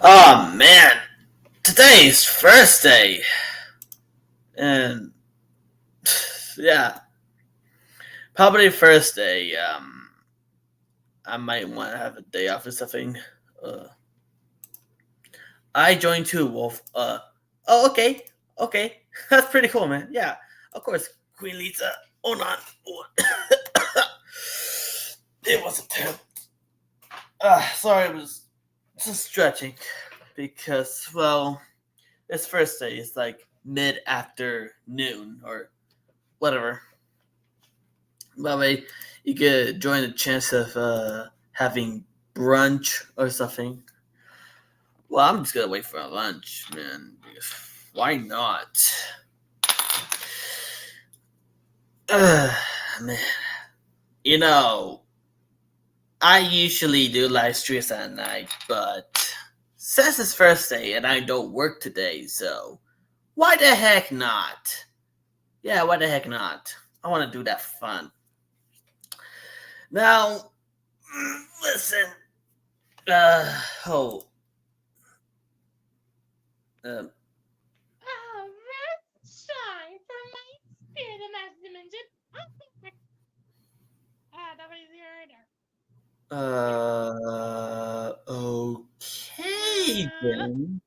Oh man, today's first day, and yeah, probably first day. I might want to have a day off or something. Uh, I joined too, Wolf. Oh, okay, okay, that's pretty cool, man. Yeah, of course, Queen Lisa. Hold on. It was a terrible. Sorry, I was just stretching because, well, it's first day. It's like mid afternoon or whatever. That way, you could join the chance of having brunch or something. Well, I'm just gonna wait for a lunch, man. Because why not? Man, you know, I usually do live streams at night, but since it's first day and I don't work today, so why the heck not? Yeah, why the heck not? I want to do that fun. Now, listen. Oh. Um, Oh, that's shy for my spirit in that dimension. Nobody's here okay then.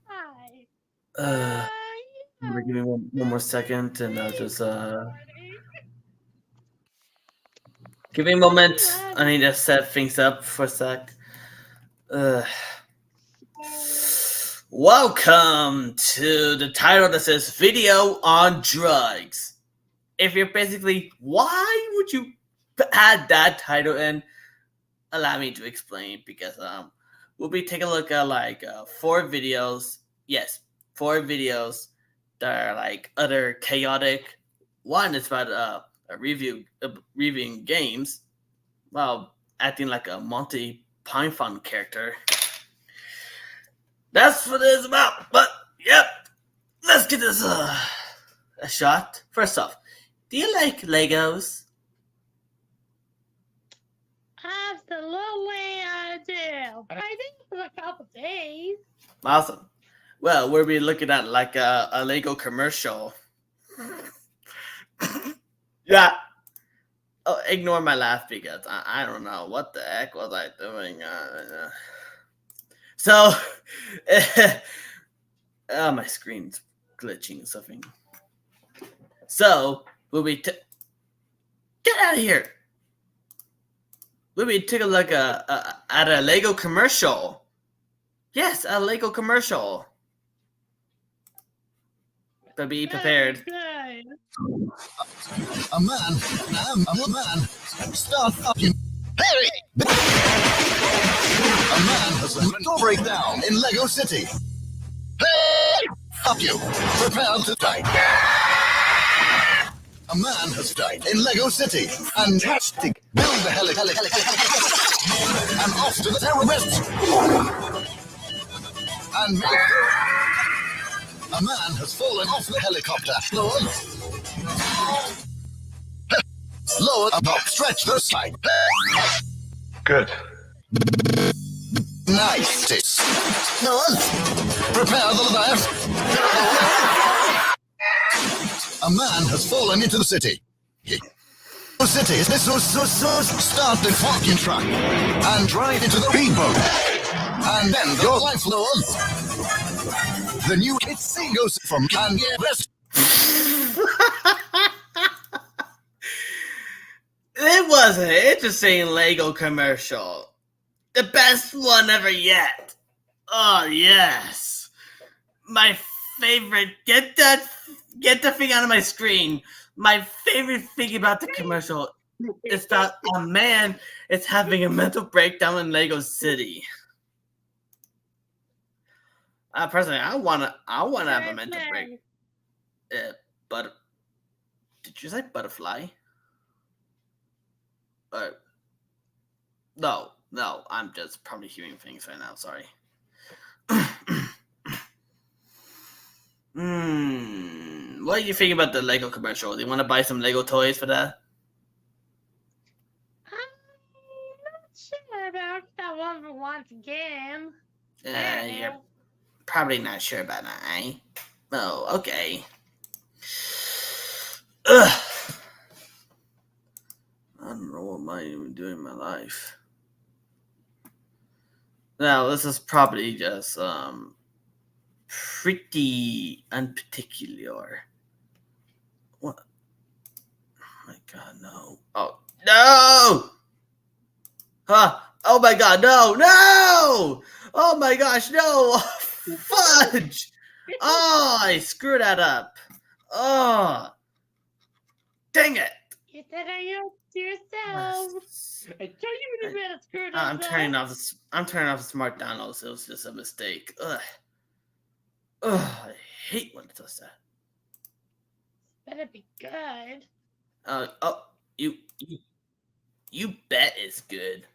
Hi. Uh, Yeah. give me one more second and I'll just, give me a moment. I need to set things up for a sec. Uh, Welcome to the title that says Video on Drugs. If you're basically, why would you add that title in? Allow me to explain because we'll be taking a look at like 4 videos. Yes, 4 videos that are like other chaotic. One is about reviewing games while acting like a Monty Python character. That's what it's about. But yep, let's get this a shot. First off, do you like Legos? Absolutely, I do. I did for a couple days. Awesome. Well, we'll be looking at like a Lego commercial. Yeah. Oh, ignore my laugh because I don't know what the heck was I doing. So, my screen's glitching or something. So, we'll be get out of here. We'll be taking a look at a Lego commercial. Yes, a Lego commercial. But be prepared. A man, start fucking. Harry! A man has a mental breakdown in Lego City. Hey! Fuck you. Prepare to die. A man has died in Lego City. Fantastic. Build the helicopter. And off to the terrorists. And a man has fallen off the helicopter. Lower up, stretch the side. Good. Nice. No one. Prepare the left. A man has fallen into the city. The city is this so start the fucking truck and drive into the speedboat. And then your life on. The new It's goes from Kanye West. It was an interesting Lego commercial. The best one ever yet. Oh yes. My favorite. Get the thing out of my screen. My favorite thing about the commercial is that a man is having a mental breakdown in Lego City. Personally, I wanna have a mental break. But did you say butterfly? No, I'm just probably hearing things right now. Sorry. What do you think about the Lego commercial? Do you want to buy some Lego toys for that? I'm not sure about that one for once again. You're probably not sure about that, eh? Oh, okay. Ugh. I don't know what am I even doing in my life. Now, this is probably just pretty unparticular. What? Oh my god, no. Oh, no! Huh? Oh my god, no! No! Oh my gosh, no! Fudge! Oh, I screwed that up. Oh, dang it! You said you to yourself. I told you would have been a screwed up. I'm turning off the smart downloads. It was just a mistake. Ugh. Ugh, I hate when it does that. Better be good. You bet it's good.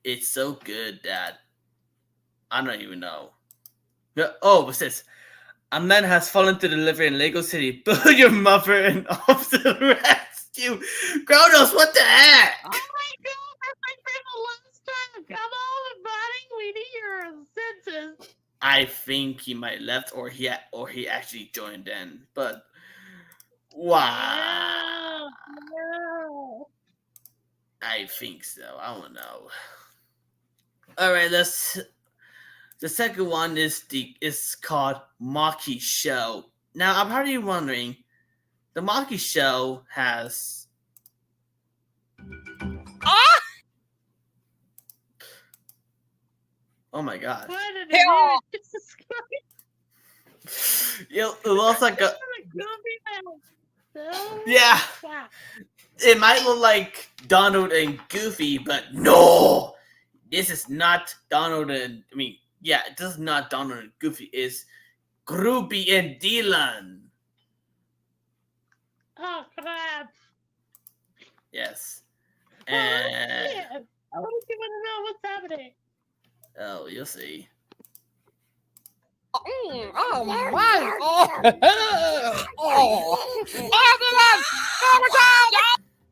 It's so good that I don't even know. Oh, it says a man has fallen to the liver in Lego City. Build your mother and off to the rescue. Kronos, what the heck? Oh my god, that's my favorite last time. Come on, buddy. We need your senses. I think he might left or he actually joined in, but wow. No. I think so. I don't know. All right, the second one is called Maki Show. Now, I'm probably wondering, the Maki Show has oh my gosh. What an idiot. Jesus Christ. It looks like a So, yeah. wow. It might look like Donald and Goofy, but no, this is not Donald and this is not Donald and Goofy. It's Groupie and Dylan. Oh crap. Yes. Oh, And yeah. I want to know what's happening. oh, you'll see. Oh my! Oh, everyone!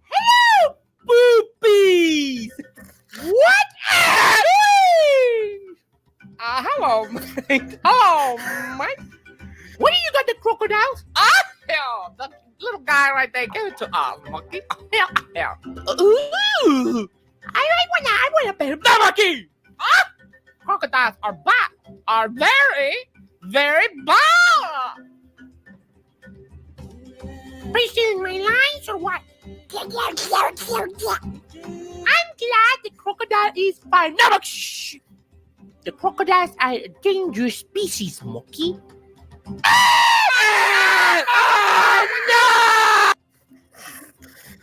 Hello, boobies! What? Hello, mate. Hello, mate. What do you got the crocodiles? Hell, the little guy right there. Give it to us, monkey. Hell. Ooh! I want a better monkey. Crocodiles are very, very bad. Are you stealing my lines or what? I'm glad the crocodile is fine. No, shh. The crocodiles are a dangerous species, Monkey. No!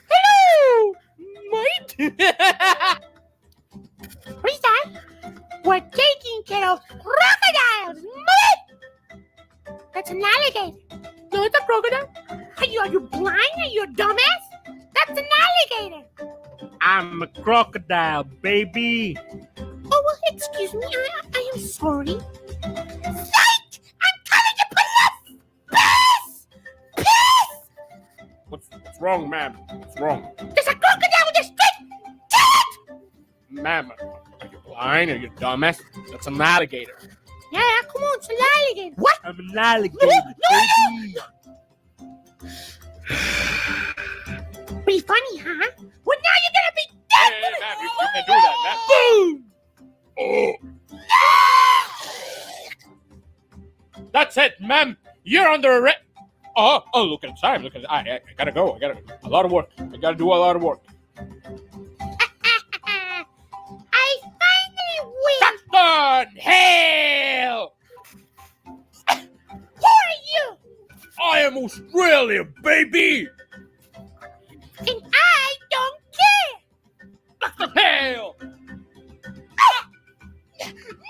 Hello, mate. What is that? We're taking care of crocodiles, mate. That's an alligator. No, it's a crocodile. Are you blind? Are you a dumbass? That's an alligator. I'm a crocodile, baby. Oh, well, excuse me. I am sorry. Sight! I'm calling the police! Peace! Peace! What's wrong, ma'am? What's wrong? There's a crocodile in the street! Kill it! Ma'am, are you blind? Are you dumbass? That's an alligator. Yeah, come on, it's an alligator. What? I'm an alligator, baby. Pretty funny, huh? Well, now you're gonna be dead! Hey, ma'am, you can't do that, ma'am. Boom! Oh. That's it, ma'am. You're under arrest. Oh, look at the time. Look at I gotta go. I gotta a lot of work. I gotta do a lot of work. I finally win! Shotgun! Hell! Who are you? I am Australia, baby! And I don't care! Shotgun hell!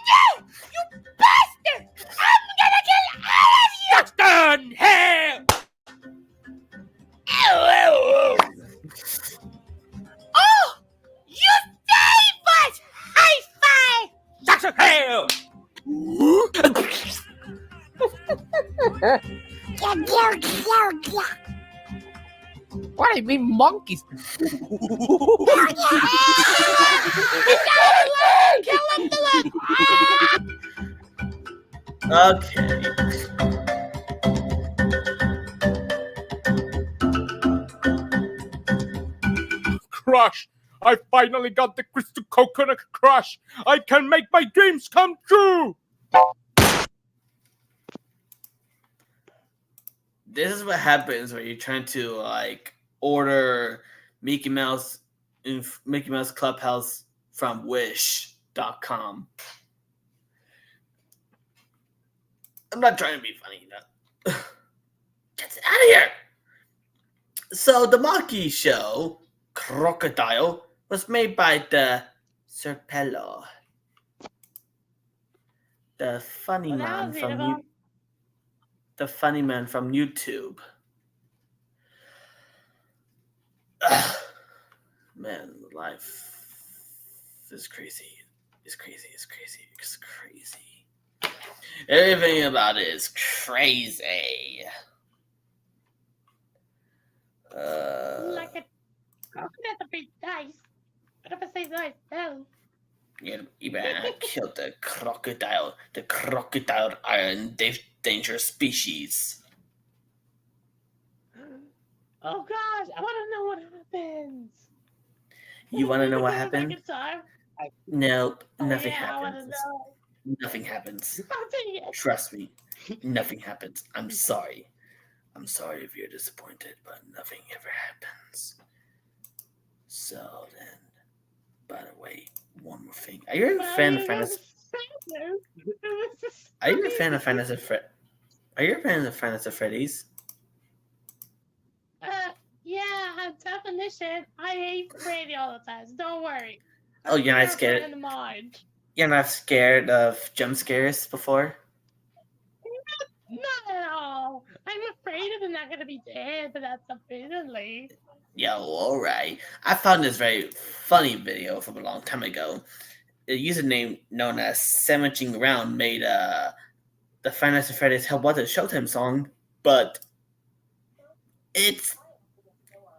No! You bastard! I'm gonna kill all of you! Shotgun hell! Oh! You saved us! High five! Shotgun hell! What do you mean monkeys? Okay. Crush! I finally got the crystal coconut crush! I can make my dreams come true! This is what happens when you're trying to like order Mickey Mouse Clubhouse from Wish.com. I'm not trying to be funny, no. Get out of here! So the Maki show, Crocodile, was made by the Serpello. The funny Well, that man was from beautiful. the funny man from YouTube. Ugh. Man, life is crazy. It's crazy. It's crazy. It's crazy. Everything about it is crazy. Like a coconut to be nice. But if I say nice, no. You better kill the crocodile. The crocodile are an dangerous species. Oh gosh, I want to know what happens. You want to know what Can we go back happened? in time? Nope, Oh, nothing yeah, I want to happens. know. Nothing happens. Oh, dang it. Trust me, nothing happens. I'm sorry. I'm sorry if you're disappointed, but nothing ever happens. So then, by the way, one more thing. Are you a fan of Fantasy? Are you a fan of Fantasy Are you a fan of Fantasy Freddy's? Yeah, definition. I hate Freddy all the time. So don't worry. Oh, you're not You're a scared. friend of mine. You're not scared of jump scares before? Not at all. I'm afraid of them not going to be dead, but that's sufficiently. Yo, alright. I found this very funny video from a long time ago. A username known as Sandwiching Around made the Fantasy Freddy's Help What a Showtime song, but it's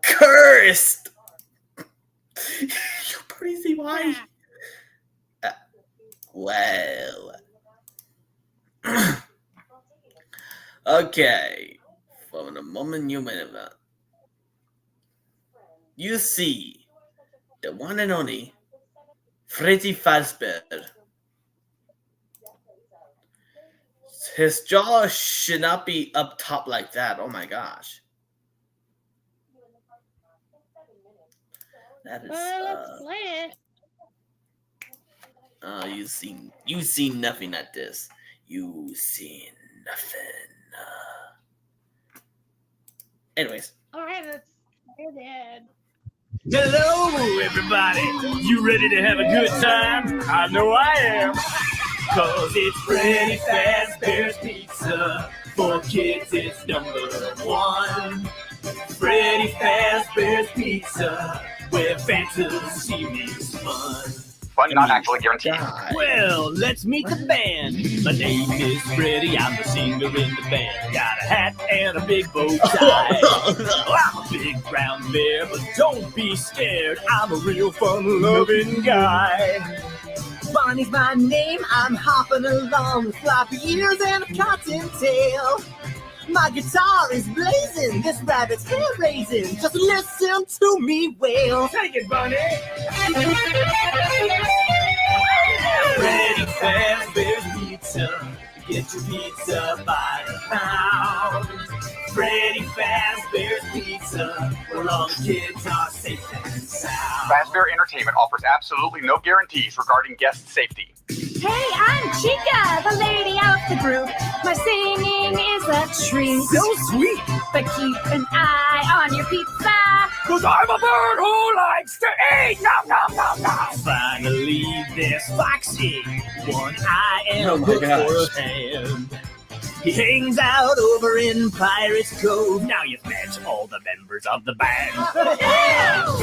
cursed. You probably see why. Well. Okay. From the moment you made it, you see the one and only Freddy Fazbear. His jaw should not be up top like that. Oh my gosh. That is Let's play it. you see nothing at this. You see nothing. Anyways. Alright, let's play it. Hello, everybody. You ready to have a good time? I know I am. Cause it's Freddy Fazbear's Pizza. For kids, it's #1. Freddy Fazbear's Pizza, where fantasy meets fun. Fun not actually guaranteed. God. Well, let's meet the band. My name is Freddy, I'm the singer in the band. Got a hat and a big bow tie. Oh, I'm a big brown bear, but don't be scared. I'm a real fun-loving guy. Bonnie's my name, I'm hopping along with floppy ears and a cotton tail. My guitar is blazing, this rabbit's hair raising. Just listen to me wail. Take it, Bunny. Freddy Fazbear's Pizza. Get your pizza by the pound. Freddy Fazbear's Pizza, where all the kids are safe and sound. Fazbear Entertainment offers absolutely no guarantees regarding guest safety. Hey, I'm Chica, the lady of the group. My singing is a treat. So sweet, But keep an eye on your pizza. cause I'm a bird who likes to eat. Nom, nom, nom, nom. Finally, there's Foxy. One eye and Oh a my hook gosh. for a hand. He hangs out over in Pirates Cove. Now you've met all the members of the band.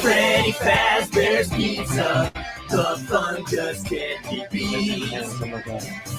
Freddy Fazbear's Pizza. The fun just can't be beat.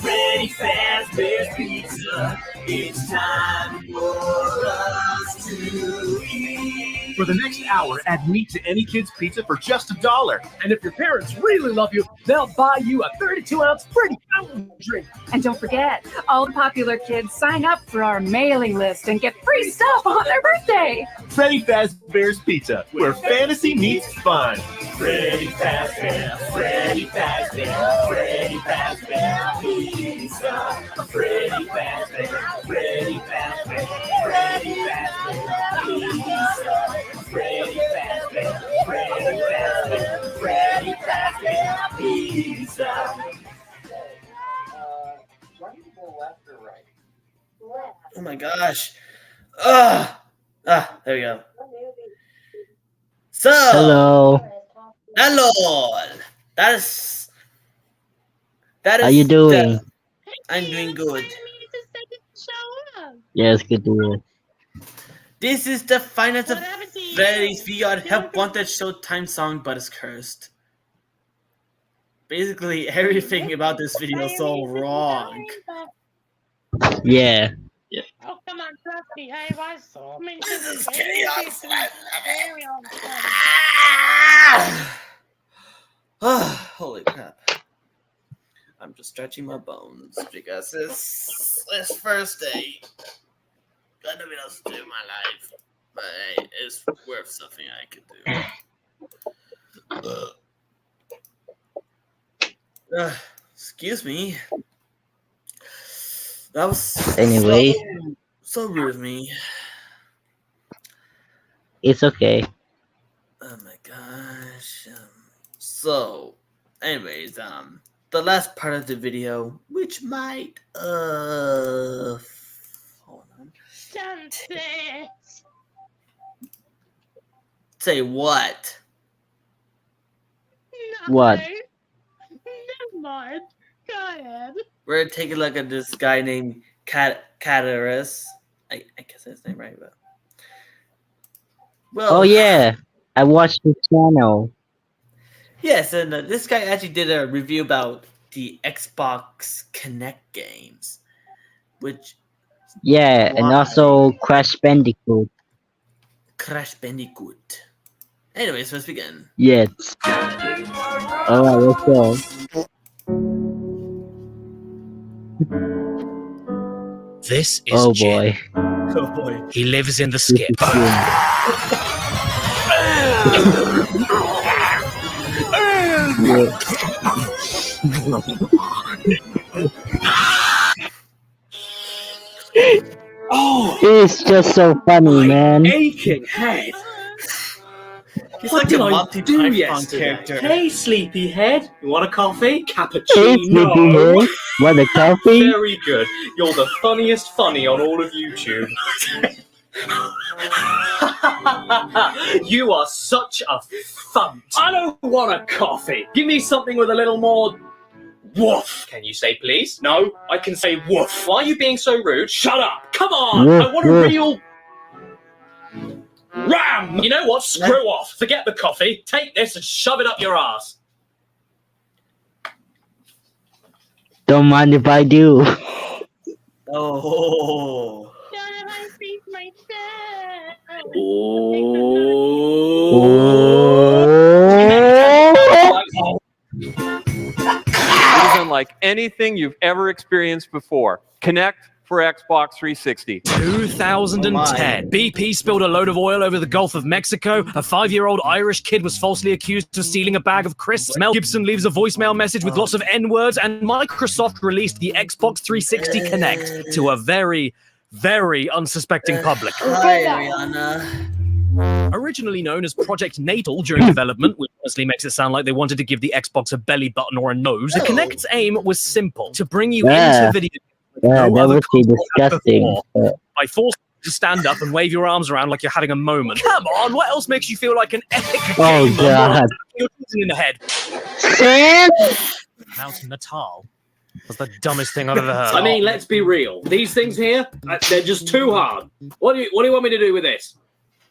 Freddy Fazbear's Pizza. It's time for us to eat. For the next hour, add meat to any kid's pizza for just $1. And if your parents really love you, they'll buy you a 32-ounce Freddy fountain drink. And don't forget, all the popular kids sign up for our mailing list and get free stuff on their birthday. Freddy Fazbear's Pizza, where fantasy meets fun. Freddy Fazbear, Freddy Fazbear, Freddy Fazbear Pizza. Freddy Fazbear, Freddy Fazbear, Freddy Fazbear Pizza. Freddy Fazbear, Freddy Fazbear, Freddy Fazbear Pizza. Oh my gosh. There we go. So, hello. That is. How you doing? I'm doing good. Yes, good to hear. This is the finest of Freddy's VR Help Wanted Showtime song, but it's cursed. Basically, everything about this video is so wrong. Yeah. Oh, come on, trust me. Hey, why so many things? Holy crap. I'm just stretching my bones because it's first day. Got nothing else to do in my life. But hey, it's worth something I could do. Excuse me. That was Anyway. so rude of me. It's okay. Oh my gosh. So, anyways, the last part of the video, which might hold on. Sunset. Say what? What? Never mind. Go ahead. We're taking a look at this guy named Cataris. I guess that's his name, right? But well, Oh yeah, I watched the channel. yes, and this guy actually did a review about the Xbox Kinect games, which Yeah, and Why? also Crash Bandicoot. Crash Bandicoot. Anyways, let's begin. Yes. Alright, let's go. This is Oh Jin. boy. Oh boy. He lives in the skip. Oh, It's just so funny, man. aching head. He's What like did a I Monty do Python yesterday? character. Hey, sleepyhead. You want a coffee? Hey, Cappuccino. sleepyhead. Want a coffee? Very good. You're the funniest funny on all of YouTube. You are such a funt. I don't want a coffee. Give me something with a little more woof. Can you say please? No, I can say woof. Why are you being so rude? Shut up. Come on. Woof, I want a woof. real ram. You know what? Screw off. Forget the coffee. Take this and shove it up your ass. Don't mind if I do. Oh. Don't have I seen myself? It is unlike anything you've ever experienced before. Connect for Xbox 360. 2010. BP spilled a load of oil over the Gulf of Mexico. A 5-year-old Irish kid was falsely accused of stealing a bag of crisps. Mel Gibson leaves a voicemail message with lots of N-words, and Microsoft released the Xbox 360 Connect to a very, very unsuspecting public. Hi, Ariana. Originally known as Project Natal during development, which honestly makes it sound like they wanted to give the Xbox a belly button or a nose, the Kinect's aim was simple: to bring you Yeah. into video Yeah, no that other would be console had disgusting. before, by forcing you to stand up and wave your arms around like you're having a moment. Come on, what else makes you feel like an epic Oh, gamer? God. You're in the head. Mountain Natal was the dumbest thing I've ever heard. I mean, let's be real. These things here, they're just too hard. What do you want me to do with this?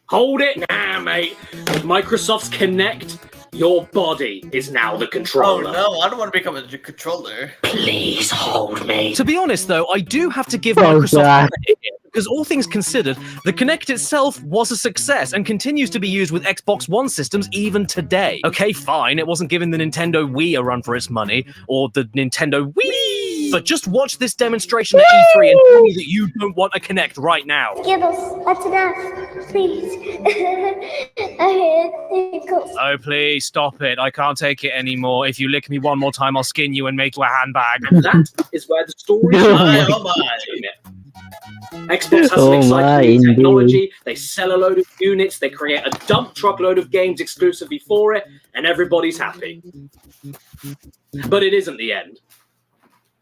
Hold it? Nah, mate. With Microsoft's Kinect, your body is now the Oh controller. no, I don't want to become a controller. Please hold me. To be honest, though, I do have to give Oh, Microsoft God. credit here. Because all things considered, the Kinect itself was a success and continues to be used with Xbox One systems even today. Okay, fine, it wasn't giving the Nintendo Wii a run for its money, or the Nintendo Wii, but just watch this demonstration at E3 and tell me that you don't want a Kinect right now. Skittles, that's enough. Please. Oh, please, stop it. I can't take it anymore. If you lick me one more time, I'll skin you and make you a handbag. And that is where the story Oh starts. my. Xbox has Oh an my, exciting new indeed. technology. They sell a load of units. They create a dump truckload of games exclusively for it, and everybody's happy. But it isn't the end.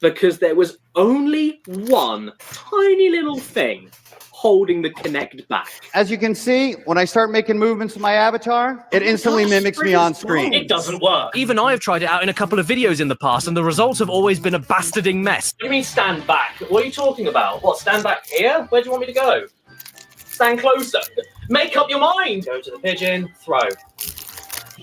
Because there was only one tiny little thing holding the Kinect back. As you can see, when I start making movements with my avatar, it instantly mimics me on screen. It doesn't work. Even I've tried it out in a couple of videos in the past, and the results have always been a bastarding mess. What do you mean stand back? What are you talking about? What, stand back here? Where do you want me to go? Stand closer. Make up your mind. Go to the pigeon, throw.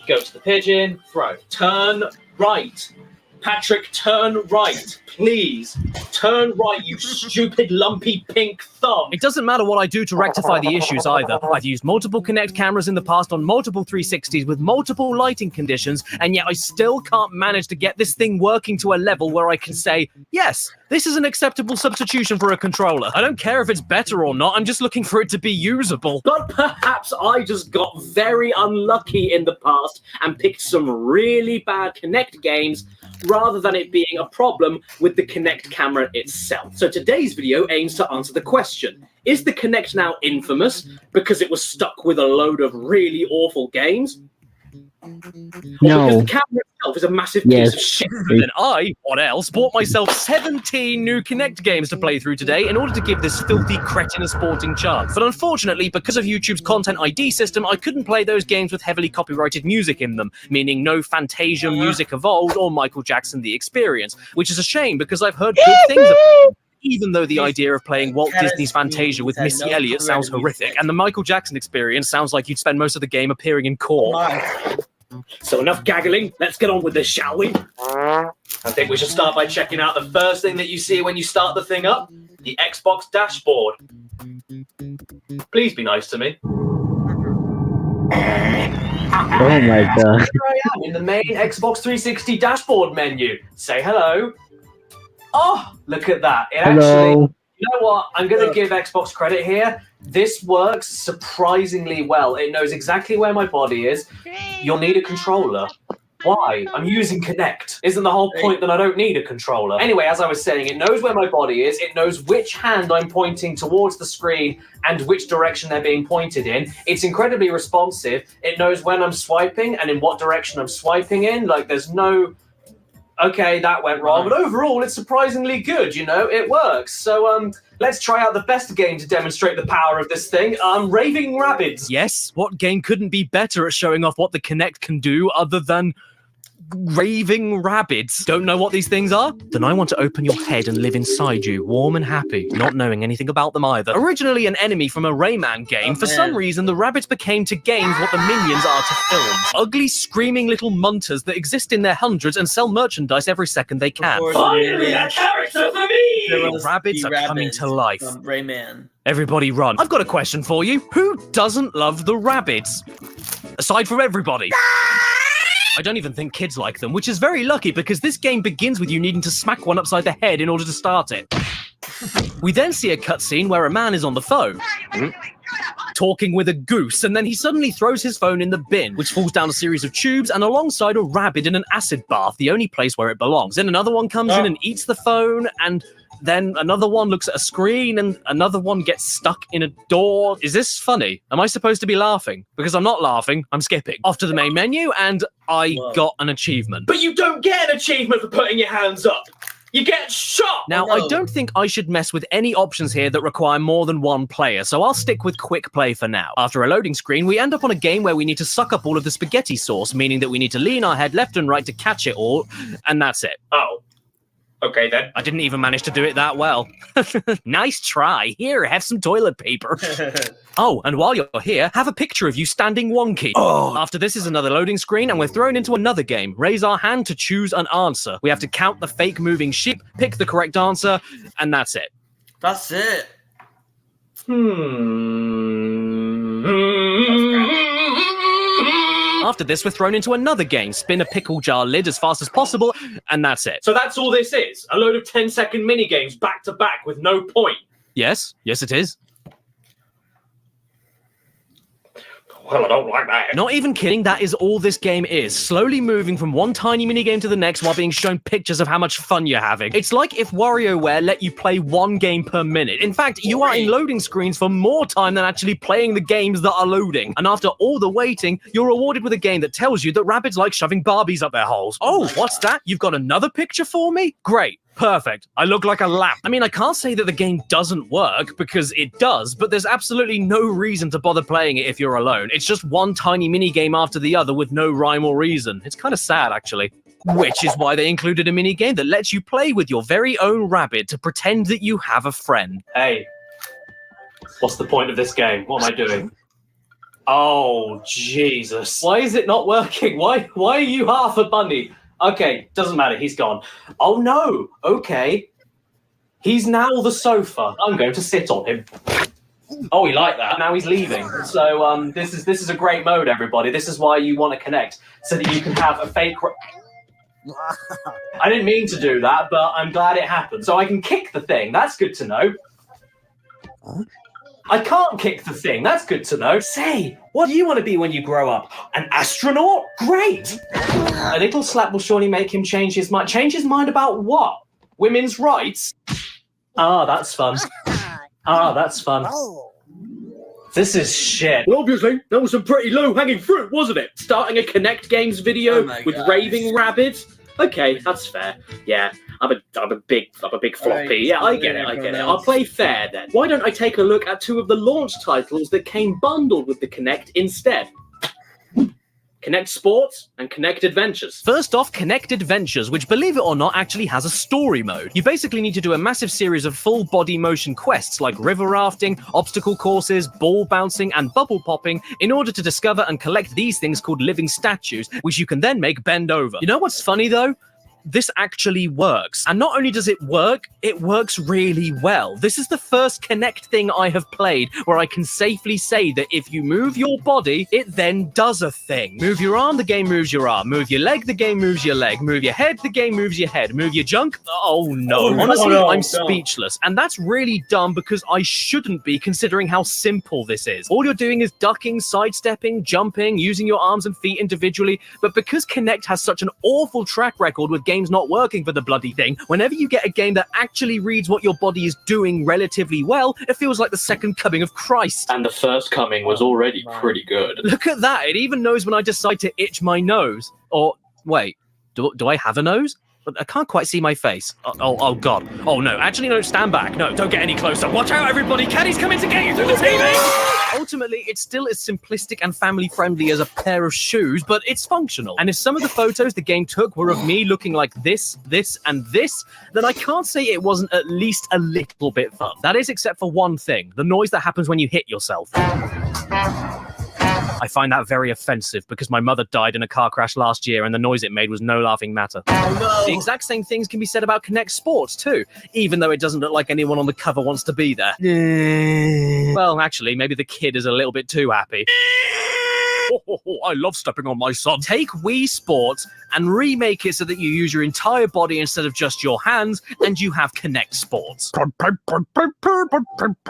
Go to the pigeon, throw. Turn right. Patrick, turn right. Please. Turn right, you stupid lumpy pink thumb. It doesn't matter what I do to rectify the issues either. I've used multiple Kinect cameras in the past on multiple 360s with multiple lighting conditions, and yet I still can't manage to get this thing working to a level where I can say, yes, this is an acceptable substitution for a controller. I don't care if it's better or not, I'm just looking for it to be usable. But perhaps I just got very unlucky in the past and picked some really bad Kinect games rather than it being a problem with the Kinect camera itself. So today's video aims to answer the question, is the Kinect now infamous because it was stuck with a load of really awful games? Or No. because the camera itself is a massive Yes. piece of shit? Then I, what else, bought myself 17 new Kinect games to play through today in order to give this filthy cretin a sporting chance. But unfortunately, because of YouTube's Content ID system, I couldn't play those games with heavily copyrighted music in them, meaning no Fantasia Music Evolved or Michael Jackson The Experience, which is a shame because I've heard good things about them. Even though the idea of playing Walt Disney's Fantasia with Missy Elliott sounds horrific, and the Michael Jackson Experience sounds like you'd spend most of the game appearing in court. So enough gaggling, let's get on with this, shall we? I think we should start by checking out the first thing that you see when you start the thing up, the Xbox dashboard. Please be nice to me. Oh my god. Here I am in the main Xbox 360 dashboard menu. Say hello. Oh, look at that. It actually, Hello. you know what? I'm going to give Xbox credit here. This works surprisingly well. It knows exactly where my body is. You'll need a controller. Why? I'm using Kinect. Isn't the whole point that I don't need a controller? Anyway, as I was saying, it knows where my body is. It knows which hand I'm pointing towards the screen and which direction they're being pointed in. It's incredibly responsive. It knows when I'm swiping and in what direction I'm swiping in. Like, there's no... Okay, that went wrong. But overall, it's surprisingly good, you know? It works. So, let's try out the best game to demonstrate the power of this thing. Raving Rabbids. Yes, what game couldn't be better at showing off what the Kinect can do other than raving rabbits? Don't know what these things are? Then I want to open your head and live inside you, warm and happy, not knowing anything about them either. Originally an enemy from a Rayman game, for some reason the rabbits became to games what the minions are to films. Ugly, screaming little munters that exist in their hundreds and sell merchandise every second they can. Finally, a character for me! Rabbits are coming to life. Rayman. Everybody run. I've got a question for you. Who doesn't love the rabbits? Aside from everybody. I don't even think kids like them, which is very lucky because this game begins with you needing to smack one upside the head in order to start it. We then see a cutscene where a man is on the phone, talking with a goose, and then he suddenly throws his phone in the bin, which falls down a series of tubes and alongside a rabbit in an acid bath, the only place where it belongs. Then another one comes in and eats the phone, and then another one looks at a screen, and another one gets stuck in a door. Is this funny? Am I supposed to be laughing? Because I'm not laughing, I'm skipping. Off to the main menu, and I got an achievement. But you don't get an achievement for putting your hands up. You get shot! Now, I don't think I should mess with any options here that require more than one player, so I'll stick with quick play for now. After a loading screen, we end up on a game where we need to suck up all of the spaghetti sauce, meaning that we need to lean our head left and right to catch it all, and that's it. Oh. Okay, then. I didn't even manage to do it that well. Nice try. Here, have some toilet paper. Oh, and while you're here, have a picture of you standing wonky. Oh. After this is another loading screen, and we're thrown into another game. Raise our hand to choose an answer. We have to count the fake moving sheep, pick the correct answer, and that's it. That's it. After this, we're thrown into another game. Spin a pickle jar lid as fast as possible, and that's it. So that's all this is? A load of 10-second minigames back to back with no point? Yes, it is. Well, I don't like that. Not even kidding, that is all this game is. Slowly moving from one tiny minigame to the next while being shown pictures of how much fun you're having. It's like if WarioWare let you play one game per minute. In fact, you are in loading screens for more time than actually playing the games that are loading. And after all the waiting, you're rewarded with a game that tells you that rabbits like shoving Barbies up their holes. Oh, what's that? You've got another picture for me? Great. Perfect. I look like a lamp. I mean, I can't say that the game doesn't work, because it does, but there's absolutely no reason to bother playing it if you're alone. It's just one tiny minigame after the other with no rhyme or reason. It's kind of sad, actually. Which is why they included a minigame that lets you play with your very own rabbit to pretend that you have a friend. Hey, what's the point of this game? What am I doing? Oh, Jesus. Why is it not working? Why are you half a bunny? Okay, doesn't matter, he's gone. Oh no, okay. He's now the sofa. I'm going to sit on him. Oh, he liked that. Now he's leaving. So this is a great mode, everybody. This is why you want to connect, so that you can have a fake... I didn't mean to do that, but I'm glad it happened. So I can kick the thing. That's good to know. I can't kick the thing. That's good to know. Say, what do you want to be when you grow up? An astronaut? Great! A little slap will surely make him change his mind. Change his mind about what? Women's rights? Ah, that's fun. That's fun. This is shit. Well, obviously, that was some pretty low-hanging fruit, wasn't it? Starting a Connect Games video with raving rabbits? Okay, that's fair. Yeah, I'm a big floppy. Right, Yeah, I get it. I'll play fair then. Why don't I take a look at two of the launch titles that came bundled with the Connect instead? Connect Sports and Connect Adventures. First off, Connect Adventures, which, believe it or not, actually has a story mode. You basically need to do a massive series of full body motion quests like river rafting, obstacle courses, ball bouncing, and bubble popping in order to discover and collect these things called living statues, which you can then make bend over. You know what's funny though? This actually works. And not only does it works really well. This is the first Connect thing I have played where I can safely say that if you move your body, it then does a thing. Move your arm, the game moves your arm. Move your leg, the game moves your leg. Move your head, the game moves your head. Move your junk? Oh no. Honestly, I'm speechless. And that's really dumb because I shouldn't be, considering how simple this is. All you're doing is ducking, sidestepping, jumping, using your arms and feet individually. But because Connect has such an awful track record with games not working for the bloody thing, whenever you get a game that actually reads what your body is doing relatively well, it feels like the second coming of Christ. And the first coming was already pretty good. Look at that, it even knows when I decide to itch my nose. Or, wait, do I have a nose? I can't quite see my face. Oh God. Oh no, actually no, stand back. No, don't get any closer. Watch out everybody, Caddy's coming to get you through the TV! Ultimately, it's still as simplistic and family-friendly as a pair of shoes, but it's functional. And if some of the photos the game took were of me looking like this, and this, then I can't say it wasn't at least a little bit fun. That is, except for one thing, the noise that happens when you hit yourself. I find that very offensive because my mother died in a car crash last year and the noise it made was no laughing matter. Oh, no. The exact same things can be said about Connect Sports too, even though it doesn't look like anyone on the cover wants to be there. Well, actually, maybe the kid is a little bit too happy. I love stepping on my son. Take Wii Sports and remake it so that you use your entire body instead of just your hands, and you have Connect Sports.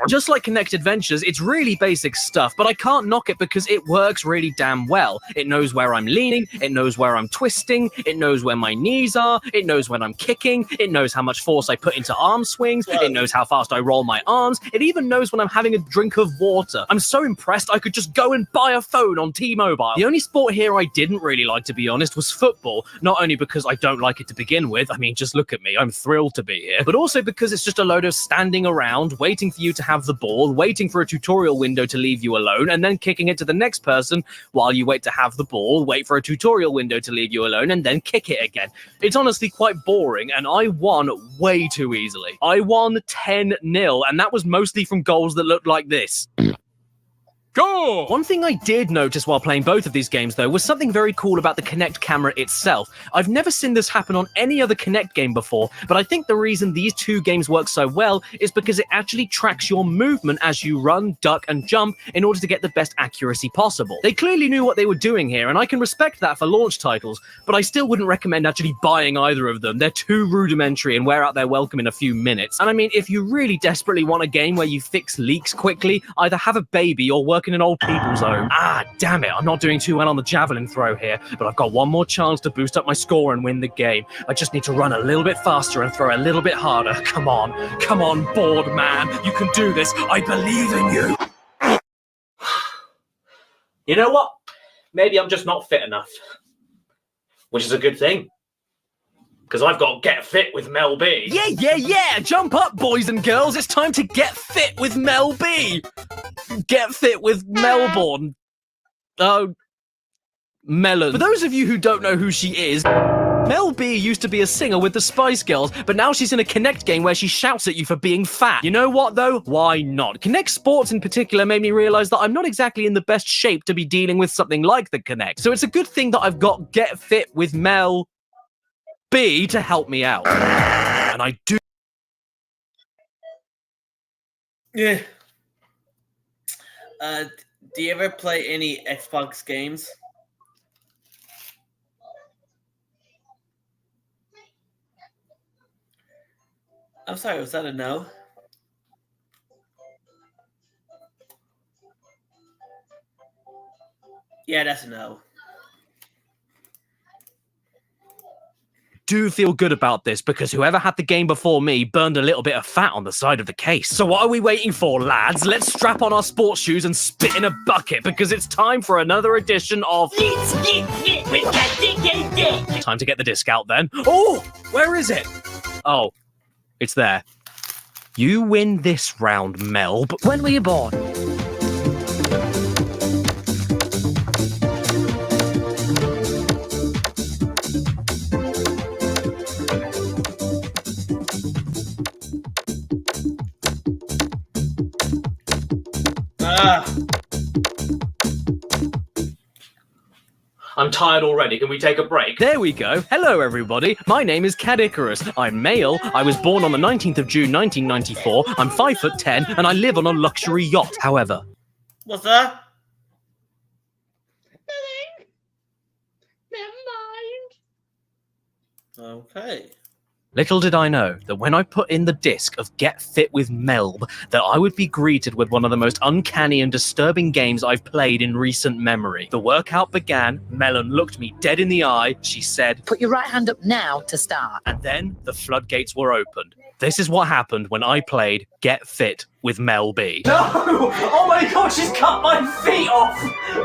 Just like Connect Adventures, it's really basic stuff, but I can't knock it because it works really damn well. It knows where I'm leaning, it knows where I'm twisting, it knows where my knees are, it knows when I'm kicking, it knows how much force I put into arm swings, it knows how fast I roll my arms, it even knows when I'm having a drink of water. I'm so impressed I could just go and buy a phone on T-Mobile. The only sport here I didn't really like, to be honest, was football. Not only because I don't like it to begin with, I mean, just look at me, I'm thrilled to be here, but also because it's just a load of standing around, waiting for you to have the ball, waiting for a tutorial window to leave you alone, and then kicking it to the next person while you wait to have the ball, wait for a tutorial window to leave you alone, and then kick it again. It's honestly quite boring, and I won way too easily. I won 10-0, and that was mostly from goals that looked like this. Cool! One thing I did notice while playing both of these games, though, was something very cool about the Kinect camera itself. I've never seen this happen on any other Kinect game before, but I think the reason these two games work so well is because it actually tracks your movement as you run, duck, and jump in order to get the best accuracy possible. They clearly knew what they were doing here, and I can respect that for launch titles, but I still wouldn't recommend actually buying either of them. They're too rudimentary and wear out their welcome in a few minutes. And I mean, if you really desperately want a game where you fix leaks quickly, either have a baby or work in an old people's home. Ah, damn it, I'm not doing too well on the javelin throw here, but I've got one more chance to boost up my score and win the game. I just need to run a little bit faster and throw a little bit harder. Come on, board man. You can do this. I believe in you. You know what? Maybe I'm just not fit enough. Which is a good thing. Because I've got Get Fit with Mel B. Yeah! Jump up, boys and girls. It's time to get fit with Mel B. Get fit with Melbourne. Oh, Melon. For those of you who don't know who she is, Mel B used to be a singer with the Spice Girls, but now she's in a Kinect game where she shouts at you for being fat. You know what, though? Why not? Kinect Sports in particular made me realize that I'm not exactly in the best shape to be dealing with something like the Kinect. So it's a good thing that I've got Get Fit with Mel B to help me out. And I do. Yeah. Do you ever play any Xbox games? I'm sorry, was that a no? Yeah, that's a no. Do feel good about this because whoever had the game before me burned a little bit of fat on the side of the case. So what are we waiting for, lads? Let's strap on our sports shoes and spit in a bucket because it's time for another edition of Let's Get Fit with Captain Get. Time to get the disc out then. Oh, where is it? Oh, it's there. You win this round, Mel, but when were you born? I'm tired already. Can we take a break? There we go. Hello, everybody. My name is Cad Icarus. I'm male. I was born on the 19th of June, 1994. I'm 5'10", and I live on a luxury yacht. However, what's that? Never mind. Okay. little did I know that when I put in the disc of Get Fit with Melb, that I would be greeted with one of the most uncanny and disturbing games I've played in recent memory. The workout began, Melon looked me dead in the eye, she said, "Put your right hand up now to start." And then the floodgates were opened. This is what happened when I played Get Fit with Mel B. No! Oh my god, she's cut my feet off!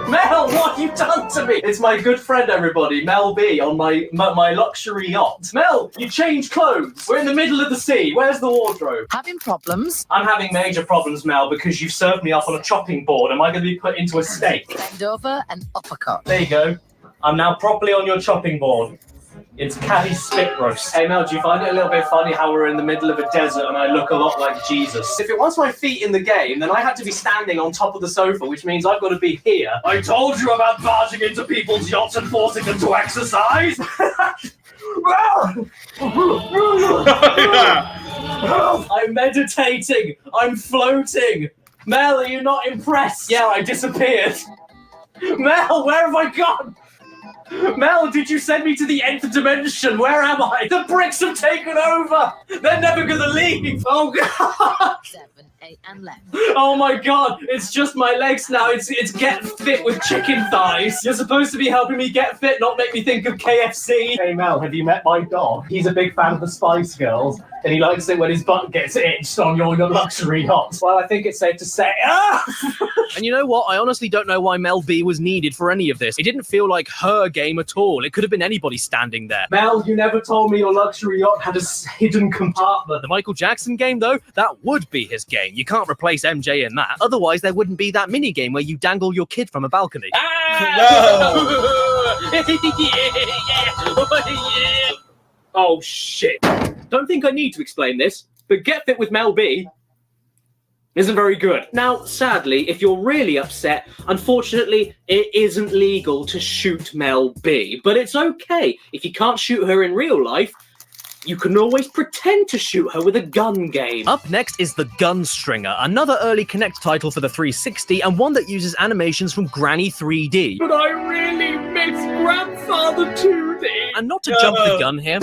Mel, what have you done to me? It's my good friend, everybody, Mel B, on my luxury yacht. Mel, you changed clothes. We're in the middle of the sea. Where's the wardrobe? Having problems? I'm having major problems, Mel, because you've served me up on a chopping board. Am I going to be put into a steak? Bend over and uppercut. There you go. I'm now properly on your chopping board. It's Caddy's spit roast. Hey Mel, do you find it a little bit funny how we're in the middle of a desert and I look a lot like Jesus? If it was my feet in the game, then I had to be standing on top of the sofa, which means I've got to be here. I told you about barging into people's yachts and forcing them to exercise! I'm meditating! I'm floating! Mel, are you not impressed? Yeah, I disappeared. Mel, where have I gone? Mel, did you send me to the nth dimension? Where am I? The bricks have taken over! They're never gonna leave! Oh god! 7, 8, and left. Oh my god, it's just my legs now. It's Get Fit with chicken thighs. You're supposed to be helping me get fit, not make me think of KFC. Hey Mel, have you met my dog? He's a big fan of the Spice Girls, and he likes it when his butt gets itched on your luxury yacht. Well, I think it's safe to say... And you know what? I honestly don't know why Mel B was needed for any of this. It didn't feel like her game at all. It could have been anybody standing there. Mel, you never told me your luxury yacht had a hidden compartment. The Michael Jackson game, though, that would be his game. You can't replace MJ in that. Otherwise, there wouldn't be that mini game where you dangle your kid from a balcony. Oh, shit. Don't think I need to explain this, but Get Fit with Mel B Isn't very good. Now, sadly, if you're really upset, unfortunately, it isn't legal to shoot Mel B. But it's okay. If you can't shoot her in real life, you can always pretend to shoot her with a gun game. Up next is The Gunstringer, another early Kinect title for the 360 and one that uses animations from Granny 3D. But I really miss Grandfather 2D. And not to jump the gun here,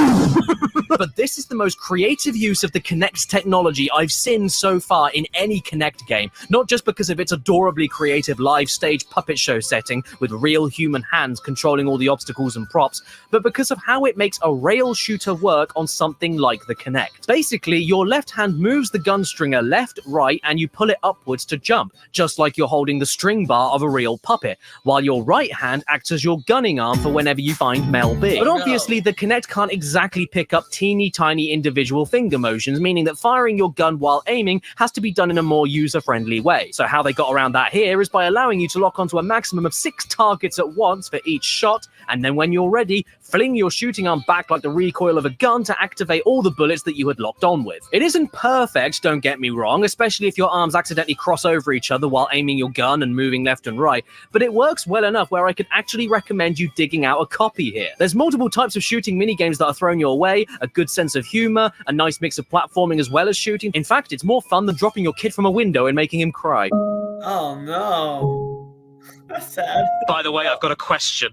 but this is the most creative use of the Kinect technology I've seen so far in any Kinect game. Not just because of its adorably creative live stage puppet show setting with real human hands controlling all the obstacles and props, but because of how it makes a rail shooter work on something like the Kinect. Basically, your left hand moves the Gunstringer left, right, and you pull it upwards to jump, just like you're holding the string bar of a real puppet, while your right hand acts as your gunning arm for whenever you find Mel B. But obviously, the Kinect can't exactly pick up teeny tiny individual finger motions, meaning that firing your gun while aiming has to be done in a more user-friendly way. So how they got around that here is by allowing you to lock onto a maximum of 6 targets at once for each shot, and then when you're ready, fling your shooting arm back like the recoil of a gun to activate all the bullets that you had locked on with. It isn't perfect, don't get me wrong, especially if your arms accidentally cross over each other while aiming your gun and moving left and right, but it works well enough where I could actually recommend you digging out a copy here. There's multiple types of shooting minigames that are thrown your way, a good sense of humor, a nice mix of platforming as well as shooting. In fact, it's more fun than dropping your kid from a window and making him cry. Oh no. That's sad. By the way, I've got a question.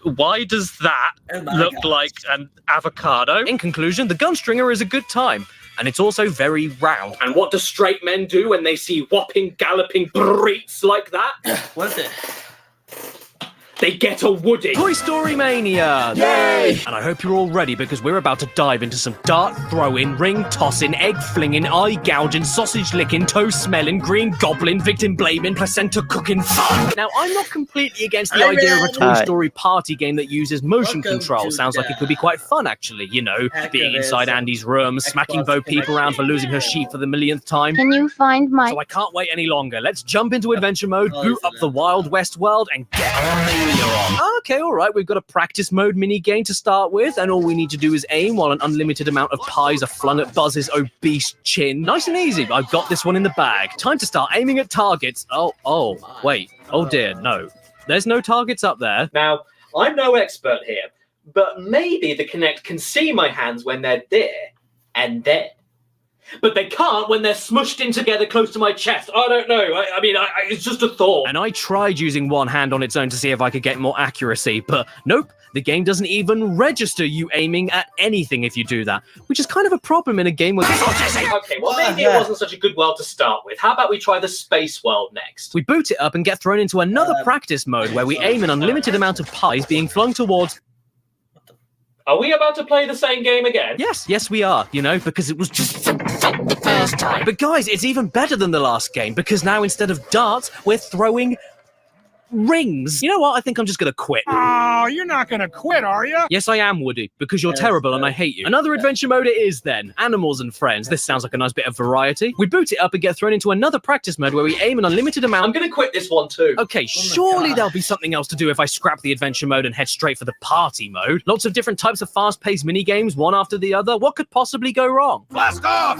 Why does that look like an avocado? In conclusion, the Gunstringer is a good time, and it's also very round. And what do straight men do when they see whopping, galloping breets like that? What is it? They get a Woody. Toy Story Mania! Yay! And I hope you're all ready because we're about to dive into some dart throwing, ring tossing, egg flinging, eye gouging, sausage licking, toe smelling, green goblin, victim blaming, placenta cooking fun. Now, I'm not completely against the idea of a Toy Story party game that uses motion control. Sounds like it could be quite fun, actually. You know, being inside Andy's room, smacking Bo Peep around for losing her sheep for the millionth time. Can you find my... So I can't wait any longer. Let's jump into adventure mode, boot up the Wild West world, and get on. Okay, all right, we've got a practice mode mini game to start with, and all we need to do is aim while an unlimited amount of pies are flung at Buzz's obese chin. Nice and easy. I've got this one in the bag. Time to start aiming at targets. Wait. Oh dear, no. There's no targets up there. Now, I'm no expert here, but maybe the Kinect can see my hands when they're there and there. But they can't when they're smushed in together close to my chest. I don't know. I mean, it's just a thought. And I tried using one hand on its own to see if I could get more accuracy, but nope, the game doesn't even register you aiming at anything if you do that, which is kind of a problem in a game with... Okay, well, maybe it wasn't such a good world to start with. How about we try the space world next? We boot it up and get thrown into another practice mode where we aim an unlimited amount of pies being flung towards... Are we about to play the same game again? Yes, we are, you know, because it was just the first time. But guys, it's even better than the last game, because now instead of darts, we're throwing rings. You know what? I think I'm just gonna quit. Oh, you're not gonna quit, are you? Yes, I am, Woody, because you're terrible and I hate you. Another adventure mode it is then. Animals and friends. This sounds like a nice bit of variety. We boot it up and get thrown into another practice mode where we aim an unlimited amount... I'm gonna quit this one too. Okay, surely there'll be something else to do if I scrap the adventure mode and head straight for the party mode. Lots of different types of fast-paced mini-games, one after the other. What could possibly go wrong? Blast off!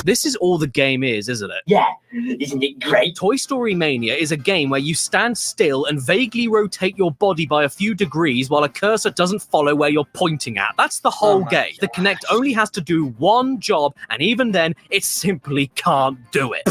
This is all the game is, isn't it? Yeah, isn't it great? Toy Story Mania is a game where you stand still and vaguely rotate your body by a few degrees while a cursor doesn't follow where you're pointing at. That's the whole game. The Kinect only has to do one job, and even then, it simply can't do it.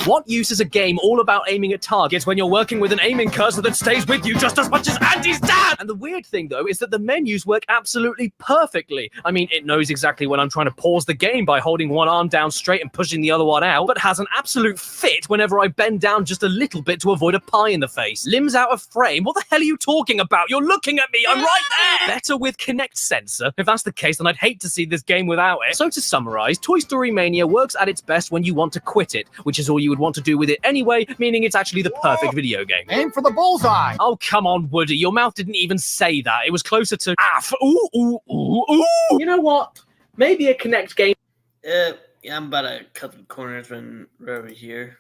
What use is a game all about aiming at targets when you're working with an aiming cursor that stays with you just as much as Andy's dad? And the weird thing, though, is that the menus work absolutely perfectly. I mean, it knows exactly when I'm trying to pause the game by holding one arm down straight and pushing the other one out, but has an absolute fit whenever I bend down just a little bit to avoid a pie in the face. Limbs out of frame? What the hell are you talking about? You're looking at me! I'm right there! Better with Kinect sensor. If that's the case, then I'd hate to see this game without it. So to summarize, Toy Story Mania works at its best when you want to quit it, which is all you would want to do with it anyway, meaning it's actually the perfect video game. Aim for the bullseye! Oh, come on, Woody. Your mouth didn't even say that. It was closer to ooh, ooh, ooh, ooh. You know what? Maybe a Kinect game... Yeah, I'm about to cut the corners when we're over here.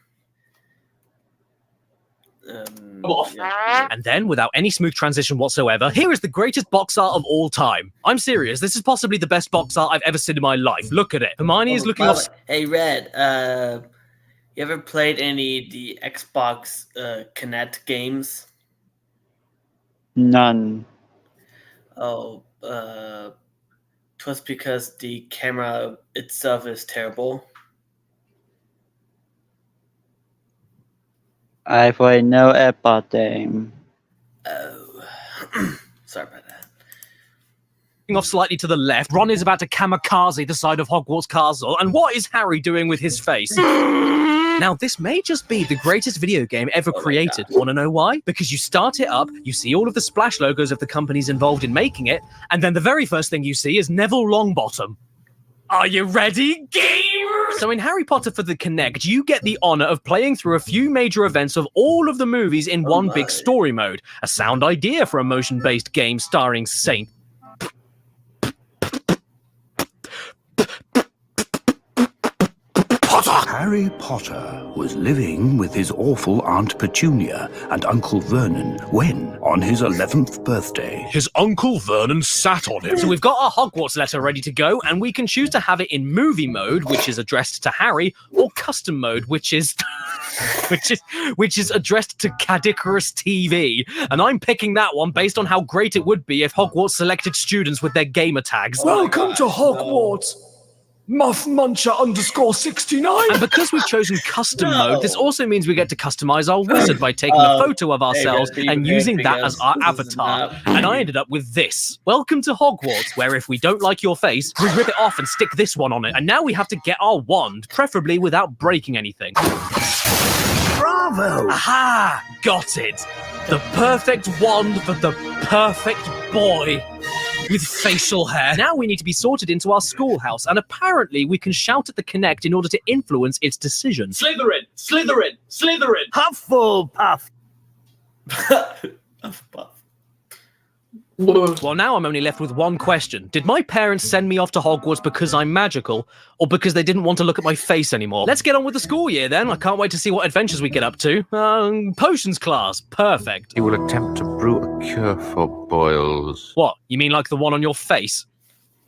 And then, without any smooth transition whatsoever, here is the greatest box art of all time. I'm serious. This is possibly the best box art I've ever seen in my life. Look at it. Hermione is looking off. Hey, Red. You ever played any of the Xbox Kinect games? None. Oh, twas because the camera itself is terrible. I play no Epoch game. Oh, sorry about that. Off slightly to the left, Ron is about to kamikaze the side of Hogwarts Castle, and what is Harry doing with his face? Now, this may just be the greatest video game ever created. Want to know why? Because you start it up, you see all of the splash logos of the companies involved in making it, and then the very first thing you see is Neville Longbottom. Are you ready, gamers? So in Harry Potter for the Kinect, you get the honor of playing through a few major events of all of the movies in one big story mode. A sound idea for a motion-based game starring Saint Harry Potter was living with his awful Aunt Petunia and Uncle Vernon when, on his 11th birthday, his Uncle Vernon sat on him. So we've got our Hogwarts letter ready to go, and we can choose to have it in movie mode, which is addressed to Harry, or custom mode, which is which is addressed to Cadicarus TV. And I'm picking that one based on how great it would be if Hogwarts selected students with their gamer tags. Welcome to Hogwarts. Muff Muncher _69. And because we've chosen custom mode, this also means we get to customize our wizard by taking a photo of ourselves and using that as our avatar. And I ended up with this. Welcome to Hogwarts, where if we don't like your face, we rip it off and stick this one on it. And now we have to get our wand, preferably without breaking anything. Bravo! Aha! Got it! The perfect wand for the perfect boy. With facial hair. Now we need to be sorted into our schoolhouse, and apparently we can shout at the Kinect in order to influence its decision. Slytherin! Slytherin! Slytherin! Hufflepuff! Well, now I'm only left with one question. Did my parents send me off to Hogwarts because I'm magical, or because they didn't want to look at my face anymore? Let's get on with the school year then. I can't wait to see what adventures we get up to. Potions class. Perfect. He will attempt to brew a cure for boils. What? You mean like the one on your face?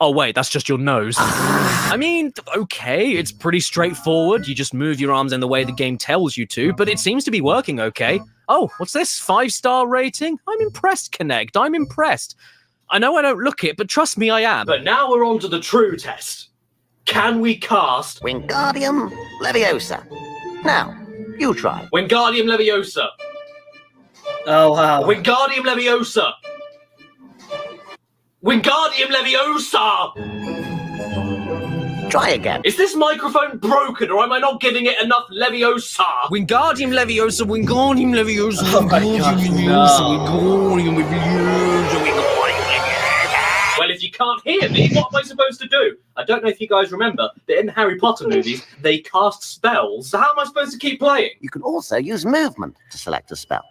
Oh wait, that's just your nose. I mean, okay, it's pretty straightforward. You just move your arms in the way the game tells you to, but it seems to be working okay. Oh, what's this? 5-star rating? I'm impressed, Kinect. I'm impressed. I know I don't look it, but trust me, I am. But now we're on to the true test. Can we cast Wingardium Leviosa? Now, you try. Wingardium Leviosa. Oh, wow. Wingardium Leviosa. Wingardium Leviosa! Try again. Is this microphone broken, or am I not giving it enough Leviosa? Wingardium Leviosa, Wingardium Leviosa, Wingardium Leviosa. Well, if you can't hear me, what am I supposed to do? I don't know if you guys remember, but in the Harry Potter movies, they cast spells. So how am I supposed to keep playing? You can also use movement to select a spell.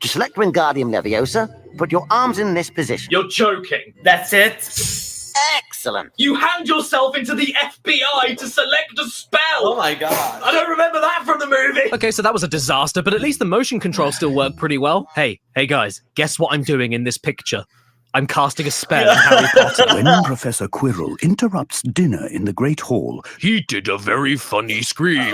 To select Wingardium Leviosa, put your arms in this position. You're joking. That's it? Excellent. You hand yourself into the FBI to select a spell. Oh my god. I don't remember that from the movie. Okay, so that was a disaster, but at least the motion control still worked pretty well. Hey guys, guess what I'm doing in this picture? I'm casting a spell in Harry Potter. When Professor Quirrell interrupts dinner in the Great Hall, He did a very funny scream.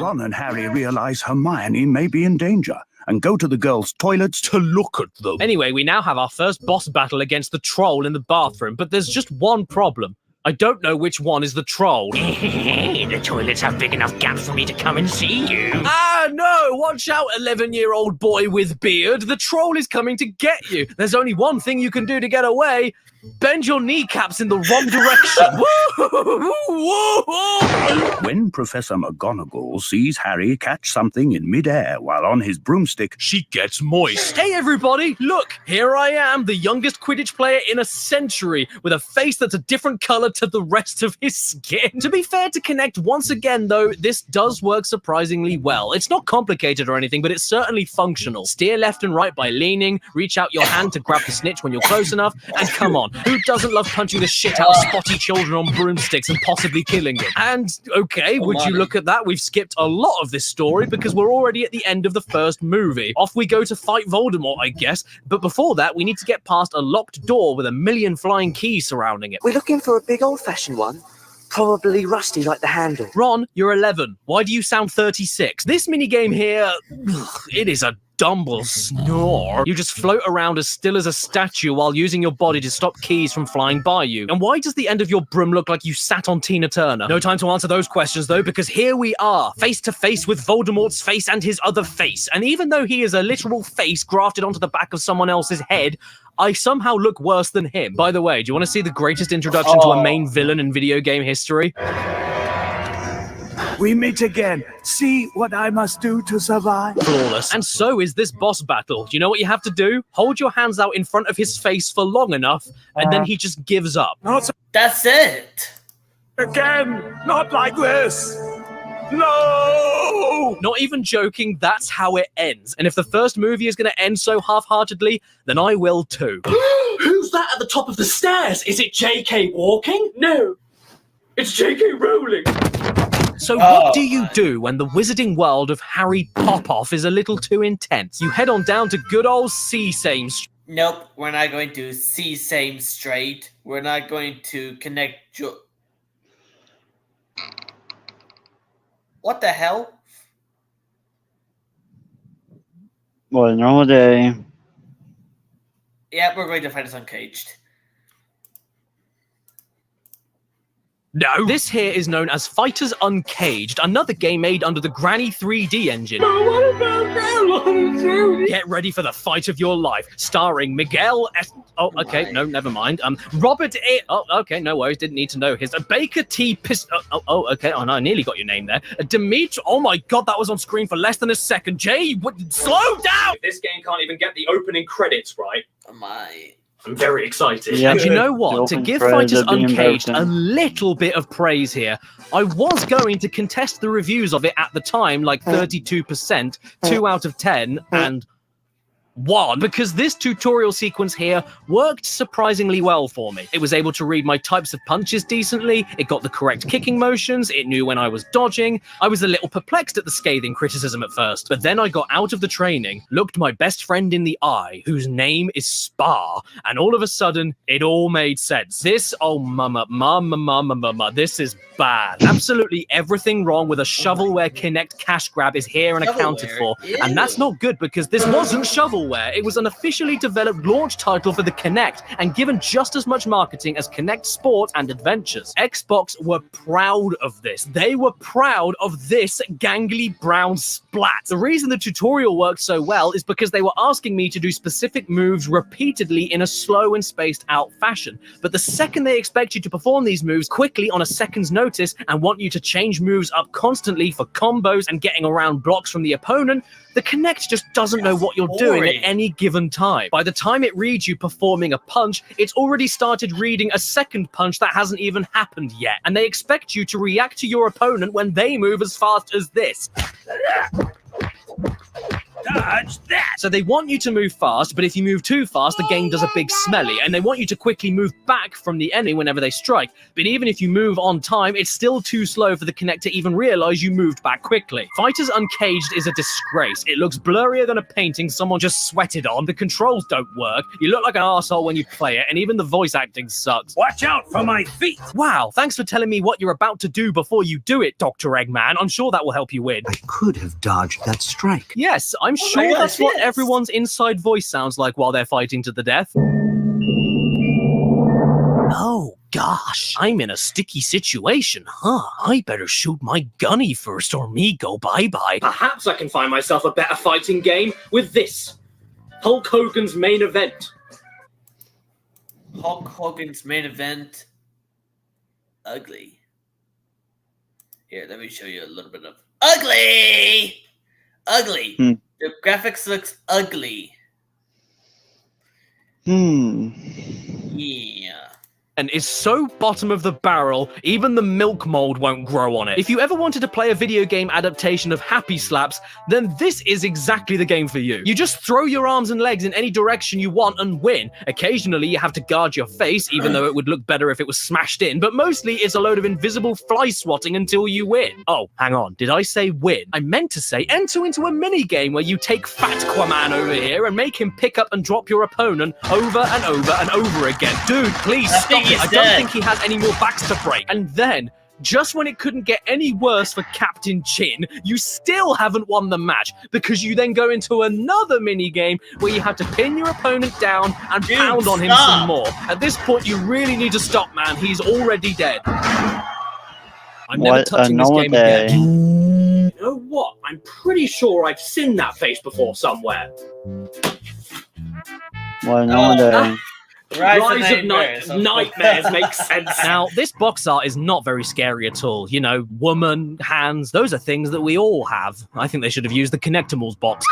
Ron and Harry realize Hermione may be in danger and go to the girls' toilets to look at them. Anyway, we now have our first boss battle against the troll in the bathroom, but there's just one problem. I don't know which one is the troll. The toilets have big enough gaps for me to come and see you. Ah, no! Watch out, 11-year-old boy with beard. The troll is coming to get you. There's only one thing you can do to get away. Bend your kneecaps in the wrong direction. When Professor McGonagall sees Harry catch something in midair while on his broomstick, She gets moist. Hey everybody, look, here I am, the youngest Quidditch player in a century, with a face that's a different colour to the rest of his skin. To be fair to Kinect, once again though, this does work surprisingly well. It's not complicated or anything, but it's certainly functional. Steer left and right by leaning, reach out your hand to grab the snitch when you're close enough, and come on, Who doesn't love punching the shit out of spotty children on broomsticks and possibly killing them? And, okay, would you look at that? We've skipped a lot of this story because we're already at the end of the first movie. Off we go to fight Voldemort, I guess. But before that, we need to get past a locked door with a million flying keys surrounding it. We're looking for a big old-fashioned one. Probably rusty like the handle. Ron, you're 11. Why do you sound 36? This minigame here, it is a dumble snore. You just float around as still as a statue while using your body to stop keys from flying by you. And why does the end of your broom look like you sat on Tina Turner? No time to answer those questions though, because here we are, face to face with Voldemort's face and his other face. And even though he is a literal face grafted onto the back of someone else's head, I somehow look worse than him. By the way, do you want to see the greatest introduction to a main villain in video game history? We meet again. See what I must do to survive. Flawless. And so is this boss battle. Do you know what you have to do? Hold your hands out in front of his face for long enough, and then he just gives up. That's it. Again, not like this. No! Not even joking, that's how it ends. And if the first movie is going to end so half-heartedly, then I will too. Who's that at the top of the stairs? Is it J.K. walking? No, it's J.K. Rowling. So what do you do when the wizarding world of Harry Popoff is a little too intense? You head on down to good old Sesame Street. Nope, we're not going to see same straight. We're not going to connect. What the hell? What a normal day. Yeah, we're going to find us uncaged. No. This here is known as Fighters Uncaged, another game made under the Granny 3D engine. What about that? Get ready for the fight of your life, starring Miguel S. Oh, okay, no, never mind. Robert A. Oh, okay, no worries, didn't need to know his. Baker T. Okay, oh no, I nearly got your name there. Dimitri. Oh my god, that was on screen for less than a second. Jay, slow down! This game can't even get the opening credits right. Oh my. I'm very excited. Yeah. And you know what? To give Fighters Uncaged a little bit of praise here, I was going to contest the reviews of it at the time, like 32%, 2 out of 10, and 1, because this tutorial sequence here worked surprisingly well for me. It was able to read my types of punches decently, it got the correct kicking motions, it knew when I was dodging. I was a little perplexed at the scathing criticism at first, but then I got out of the training, looked my best friend in the eye, whose name is Spar, and all of a sudden, it all made sense. This, oh mama, this is bad. Absolutely everything wrong with a shovelware Kinect cash grab is here and accounted for, and that's not good because this wasn't shovelware. It was an officially developed launch title for the Kinect and given just as much marketing as Kinect Sport and Adventures. Xbox were proud of this. They were proud of this gangly brown splat. The reason the tutorial worked so well is because they were asking me to do specific moves repeatedly in a slow and spaced out fashion. But the second they expect you to perform these moves quickly on a second's notice and want you to change moves up constantly for combos and getting around blocks from the opponent, the Kinect just doesn't know what you're doing at any given time. By the time it reads you performing a punch, it's already started reading a second punch that hasn't even happened yet. And they expect you to react to your opponent when they move as fast as this. Dodge that! So they want you to move fast, but if you move too fast, the game does a big smelly, and they want you to quickly move back from the enemy whenever they strike. But even if you move on time, it's still too slow for the Kinect to even realize you moved back quickly. Fighters Uncaged is a disgrace. It looks blurrier than a painting someone just sweated on. The controls don't work. You look like an arsehole when you play it, and even the voice acting sucks. Watch out for my feet! Wow, thanks for telling me what you're about to do before you do it, Dr. Eggman. I'm sure that will help you win. I could have dodged that strike. Yes, I'm sure that's what everyone's inside voice sounds like while they're fighting to the death. Oh, gosh, I'm in a sticky situation, huh? I better shoot my gunny first or me go bye-bye. Perhaps I can find myself a better fighting game with this. Hulk Hogan's main event. Hulk Hogan's main event. Ugly. Here, let me show you a little bit of ugly! Ugly. The graphics looks ugly. Hmm. Yeah. and is so bottom of the barrel, even the milk mold won't grow on it. If you ever wanted to play a video game adaptation of Happy Slaps, then this is exactly the game for you. You just throw your arms and legs in any direction you want and win. Occasionally you have to guard your face, even though it would look better if it was smashed in, but mostly it's a load of invisible fly swatting until you win. Oh, hang on, did I say win? I meant to say enter into a mini game where you take Fat Quaman over here and make him pick up and drop your opponent over and over and over again. Dude, please stop it. I don't think he has any more backs to break. And then, just when it couldn't get any worse for Captain Chin, you still haven't won the match because you then go into another mini game where you have to pin your opponent down and pound on him some more. At this point, you really need to stop, man. He's already dead. I'm never touching this game again. You know what? I'm pretty sure I've seen that face before somewhere. Well, no day. Rise of Nightmares makes sense. Now, this box art is not very scary at all. You know, woman, hands, those are things that we all have. I think they should have used the Connectimals box.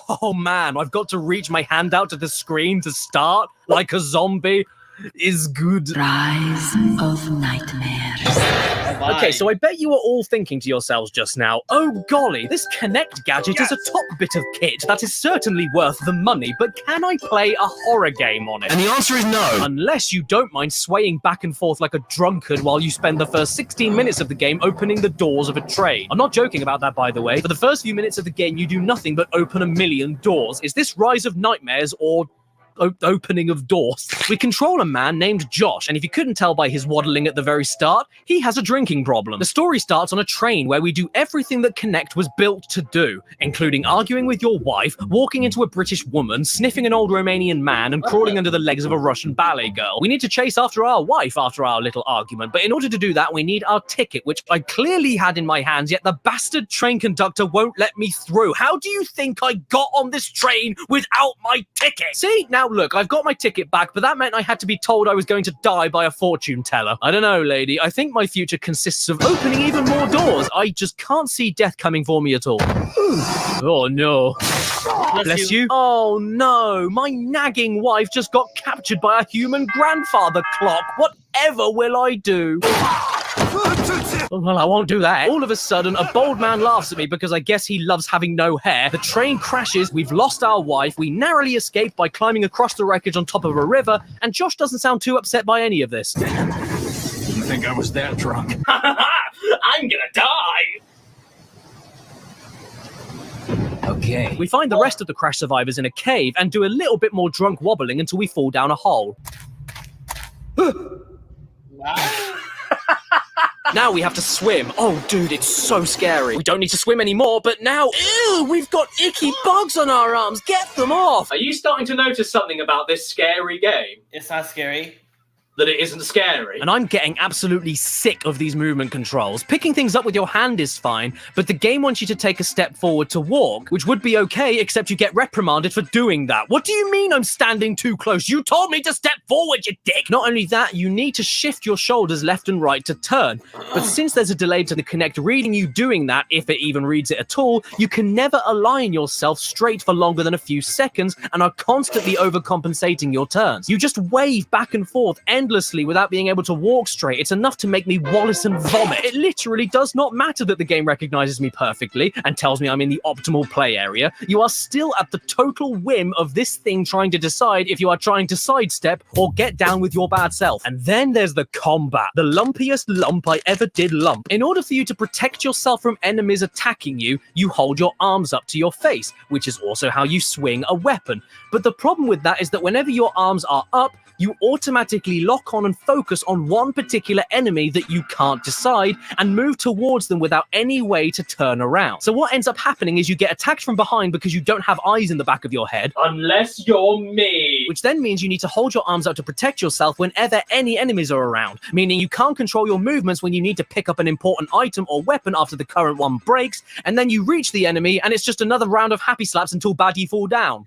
Oh man, I've got to reach my hand out to the screen to start like a zombie. Is good. Rise of Nightmares. Okay, so I bet you were all thinking to yourselves just now, oh golly, this Kinect gadget is a top bit of kit that is certainly worth the money, but can I play a horror game on it? And the answer is no. Unless you don't mind swaying back and forth like a drunkard while you spend the first 16 minutes of the game opening the doors of a train. I'm not joking about that, by the way. For the first few minutes of the game, you do nothing but open a million doors. Is this Rise of Nightmares or opening of doors? We control a man named Josh, and if you couldn't tell by his waddling at the very start, he has a drinking problem. The story starts on a train where we do everything that Kinect was built to do, including arguing with your wife, walking into a British woman, sniffing an old Romanian man, and crawling under the legs of a Russian ballet girl. We need to chase after our wife after our little argument, but in order to do that, we need our ticket, which I clearly had in my hands, yet the bastard train conductor won't let me through. How do you think I got on this train without my ticket? See, now look, I've got my ticket back, but that meant I had to be told I was going to die by a fortune teller. I don't know, lady. I think my future consists of opening even more doors. I just can't see death coming for me at all. Oh, no. Bless you. Oh, no. My nagging wife just got captured by a human grandfather clock. Whatever will I do? Well, I won't do that. All of a sudden, a bold man laughs at me because I guess he loves having no hair. The train crashes, we've lost our wife, we narrowly escape by climbing across the wreckage on top of a river, and Josh doesn't sound too upset by any of this. Didn't think I was that drunk. I'm gonna die! Okay. We find the rest of the crash survivors in a cave and do a little bit more drunk wobbling until we fall down a hole. Wow. Now we have to swim. Oh, dude, it's so scary. We don't need to swim anymore, but now, ew, we've got icky bugs on our arms. Get them off. Are you starting to notice something about this scary game? It's not scary. That it isn't scary. And I'm getting absolutely sick of these movement controls. Picking things up with your hand is fine, but the game wants you to take a step forward to walk, which would be okay, except you get reprimanded for doing that. What do you mean I'm standing too close? You told me to step forward, you dick! Not only that, you need to shift your shoulders left and right to turn. But since there's a delay to the Kinect reading you doing that, if it even reads it at all, you can never align yourself straight for longer than a few seconds and are constantly overcompensating your turns. You just wave back and forth endlessly without being able to walk straight. It's enough to make me Wallace and vomit. It literally does not matter that the game recognizes me perfectly and tells me I'm in the optimal play area. You are still at the total whim of this thing trying to decide if you are trying to sidestep or get down with your bad self. And then there's the combat, the lumpiest lump I ever did lump. In order for you to protect yourself from enemies attacking you, you hold your arms up to your face, which is also how you swing a weapon. But the problem with that is that whenever your arms are up, you automatically lock on and focus on one particular enemy that you can't decide and move towards them without any way to turn around. So what ends up happening is you get attacked from behind because you don't have eyes in the back of your head. Unless you're me. Which then means you need to hold your arms out to protect yourself whenever any enemies are around, meaning you can't control your movements when you need to pick up an important item or weapon after the current one breaks, and then you reach the enemy and it's just another round of happy slaps until Baddy fall down.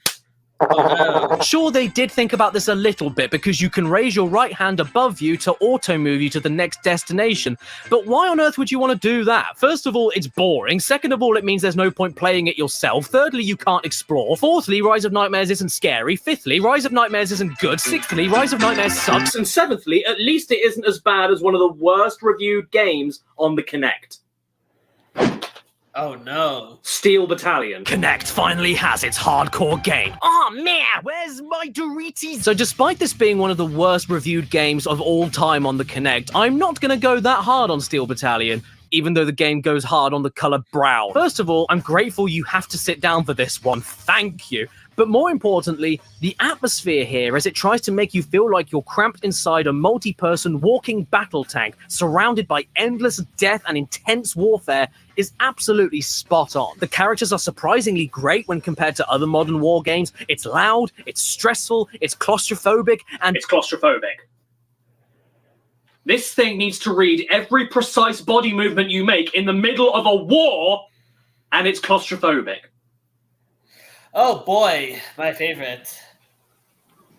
Sure, they did think about this a little bit because you can raise your right hand above you to auto-move you to the next destination, but why on earth would you want to do that? First of all, it's boring. Second of all, it means there's no point playing it yourself. Thirdly, you can't explore. Fourthly, Rise of Nightmares isn't scary. Fifthly, Rise of Nightmares isn't good. Sixthly, Rise of Nightmares sucks. And seventhly, at least it isn't as bad as one of the worst reviewed games on the Kinect. Oh no. Steel Battalion. Kinect finally has its hardcore game. Oh man, where's my Doritos? So despite this being one of the worst reviewed games of all time on the Kinect, I'm not going to go that hard on Steel Battalion, even though the game goes hard on the color brown. First of all, I'm grateful you have to sit down for this one. Thank you. But more importantly, the atmosphere here as it tries to make you feel like you're cramped inside a multi-person walking battle tank surrounded by endless death and intense warfare is absolutely spot on. The characters are surprisingly great when compared to other modern war games. It's loud, it's stressful, it's claustrophobic, and it's claustrophobic. This thing needs to read every precise body movement you make in the middle of a war, and it's claustrophobic. Oh boy, my favorite.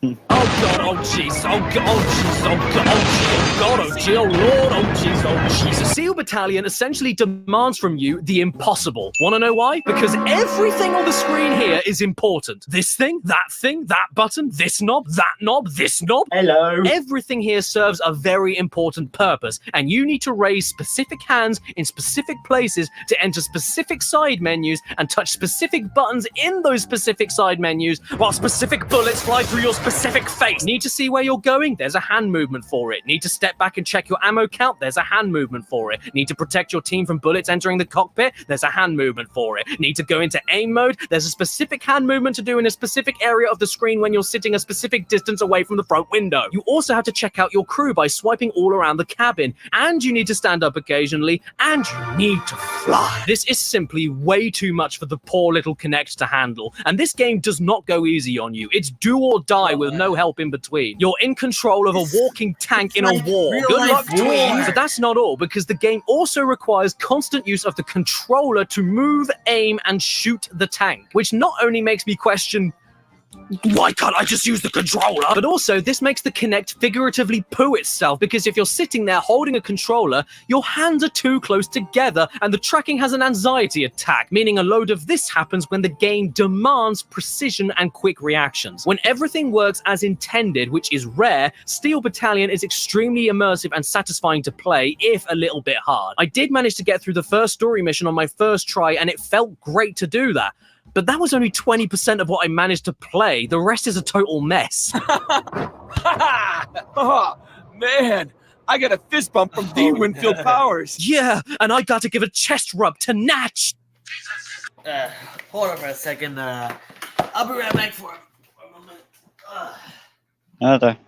Oh god, oh jeez, oh god, oh jeez, oh god, oh god, oh gee, oh lord, oh jeez, oh Jesus. Steel Battalion essentially demands from you the impossible. Wanna know why? Because everything on the screen here is important. This thing, that button, this knob, this knob. Hello. Everything here serves a very important purpose, and you need to raise specific hands in specific places to enter specific side menus and touch specific buttons in those specific side menus while specific bullets fly through your specific face. Need to see where you're going? There's a hand movement for it. Need to step back and check your ammo count? There's a hand movement for it. Need to protect your team from bullets entering the cockpit? There's a hand movement for it. Need to go into aim mode? There's a specific hand movement to do in a specific area of the screen when you're sitting a specific distance away from the front window. You also have to check out your crew by swiping all around the cabin, and you need to stand up occasionally, and you need to fly. This is simply way too much for the poor little Kinect to handle, and this game does not go easy on you. It's do or die with no help in between. You're in control of a walking tank in a war. Good luck, tween. But that's not all, because the game also requires constant use of the controller to move, aim, and shoot the tank, which not only makes me question, why can't I just use the controller? But also, this makes the Kinect figuratively poo itself, because if you're sitting there holding a controller, your hands are too close together, and the tracking has an anxiety attack, meaning a load of this happens when the game demands precision and quick reactions. When everything works as intended, which is rare, Steel Battalion is extremely immersive and satisfying to play, if a little bit hard. I did manage to get through the first story mission on my first try, and it felt great to do that. But that was only 20% of what I managed to play. The rest is a total mess. Oh, man. I got a fist bump from Dean Winfield Powers. Yeah, and I got to give a chest rub to Natch. Hold on for a second. I'll be right back for a moment. Okay.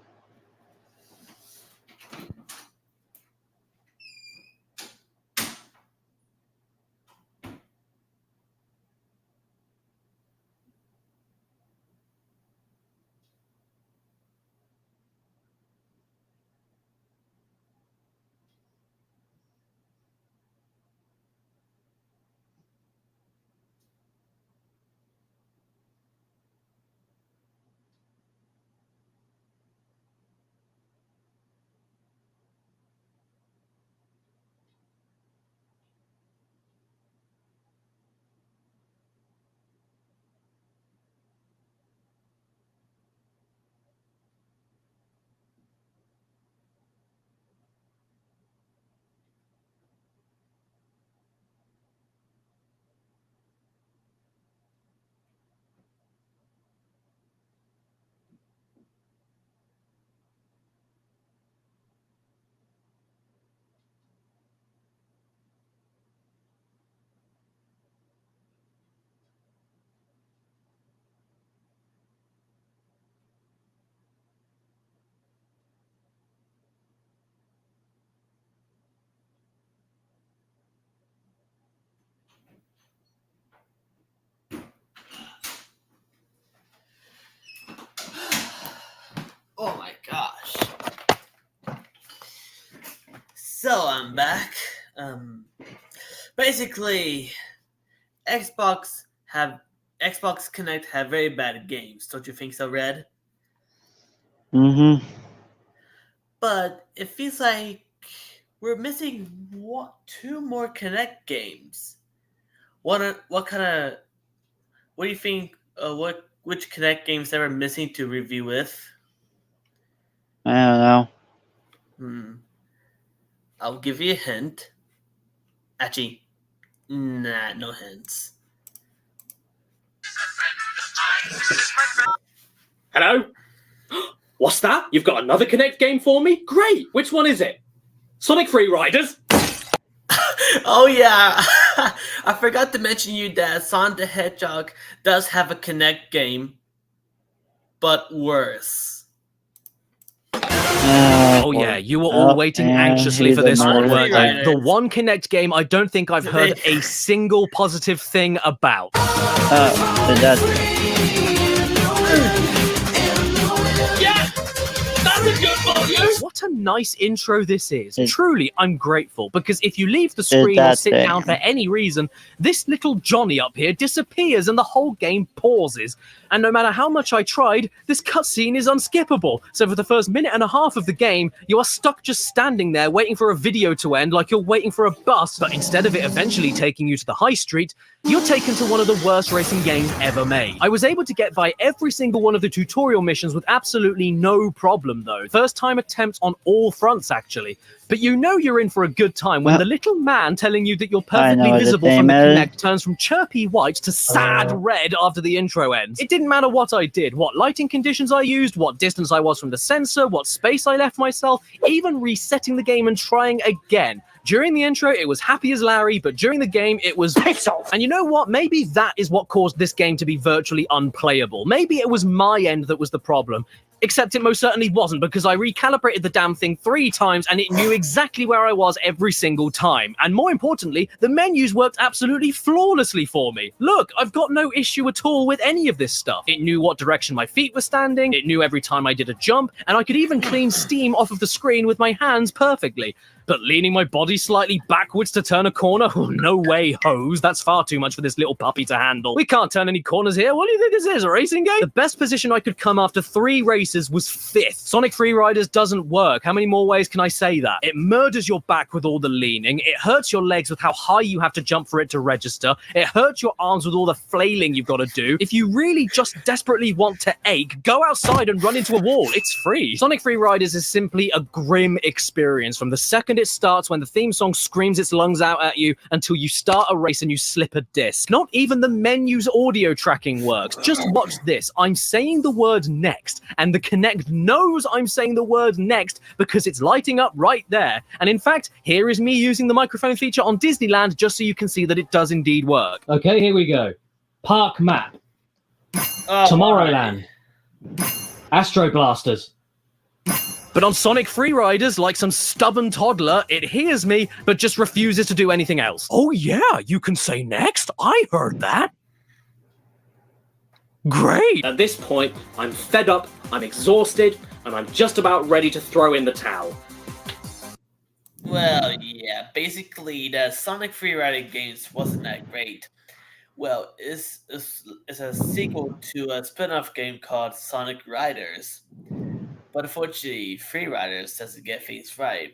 Oh my gosh. So I'm back. Basically, Xbox have Xbox Connect have very bad games. Don't you think so, Red? Mm-hmm. But it feels like we're missing 2 more Connect games. What do you think? Which Connect games that we're missing to review with? I don't know. I'll give you a hint. Actually, nah, no hints. Hello? What's that? You've got another Connect game for me? Great! Which one is it? Sonic Free Riders? Oh yeah, I forgot to mention you that Sonic the Hedgehog does have a Connect game, but worse. Oh yeah, you were all waiting anxiously for this one, weren't you? Riders. The one Connect game I don't think I've heard a single positive thing about. What a nice intro this is. Truly, I'm grateful, because if you leave the screen or sit down for any reason, this little Johnny up here disappears and the whole game pauses. And no matter how much I tried, this cutscene is unskippable. So for the first minute and a half of the game, you are stuck just standing there waiting for a video to end like you're waiting for a bus. But instead of it eventually taking you to the high street, you're taken to one of the worst racing games ever made. I was able to get by every single one of the tutorial missions with absolutely no problem though. First time attempt on all fronts actually. But you know you're in for a good time when the little man telling you that you're perfectly visible from the Kinect turns from chirpy white to sad red after the intro ends. It didn't matter what I did, what lighting conditions I used, what distance I was from the sensor, what space I left myself, even resetting the game and trying again. During the intro, it was happy as Larry, but during the game, it was pixel. And you know what? Maybe that is what caused this game to be virtually unplayable. Maybe it was my end that was the problem. Except it most certainly wasn't, because I recalibrated the damn thing 3 times and it knew exactly where I was every single time. And more importantly, the menus worked absolutely flawlessly for me. Look, I've got no issue at all with any of this stuff. It knew what direction my feet were standing, it knew every time I did a jump, and I could even clean steam off of the screen with my hands perfectly. But leaning my body slightly backwards to turn a corner? Oh, no way, hose. That's far too much for this little puppy to handle. We can't turn any corners here. What do you think this is, a racing game? The best position I could come after 3 races was 5th. Sonic Free Riders doesn't work. How many more ways can I say that? It murders your back with all the leaning. It hurts your legs with how high you have to jump for it to register. It hurts your arms with all the flailing you've got to do. If you really just desperately want to ache, go outside and run into a wall. It's free. Sonic Free Riders is simply a grim experience from the second it starts, when the theme song screams its lungs out at you, until you start a race and you slip a disc. Not even the menu's audio tracking works. Just watch this. I'm saying the word next, and the Kinect knows I'm saying the word next because it's lighting up right there. And in fact, here is me using the microphone feature on Disneyland just so you can see that it does indeed work. Okay, here we go. Park map. Tomorrowland. Astro Blasters. But on Sonic Free Riders, like some stubborn toddler, it hears me, but just refuses to do anything else. Oh yeah, you can say next? I heard that. Great! At this point, I'm fed up, I'm exhausted, and I'm just about ready to throw in the towel. Well, yeah, basically the Sonic Free Rider games wasn't that great. Well, it's a sequel to a spin-off game called Sonic Riders. But unfortunately, Free Riders doesn't get things right.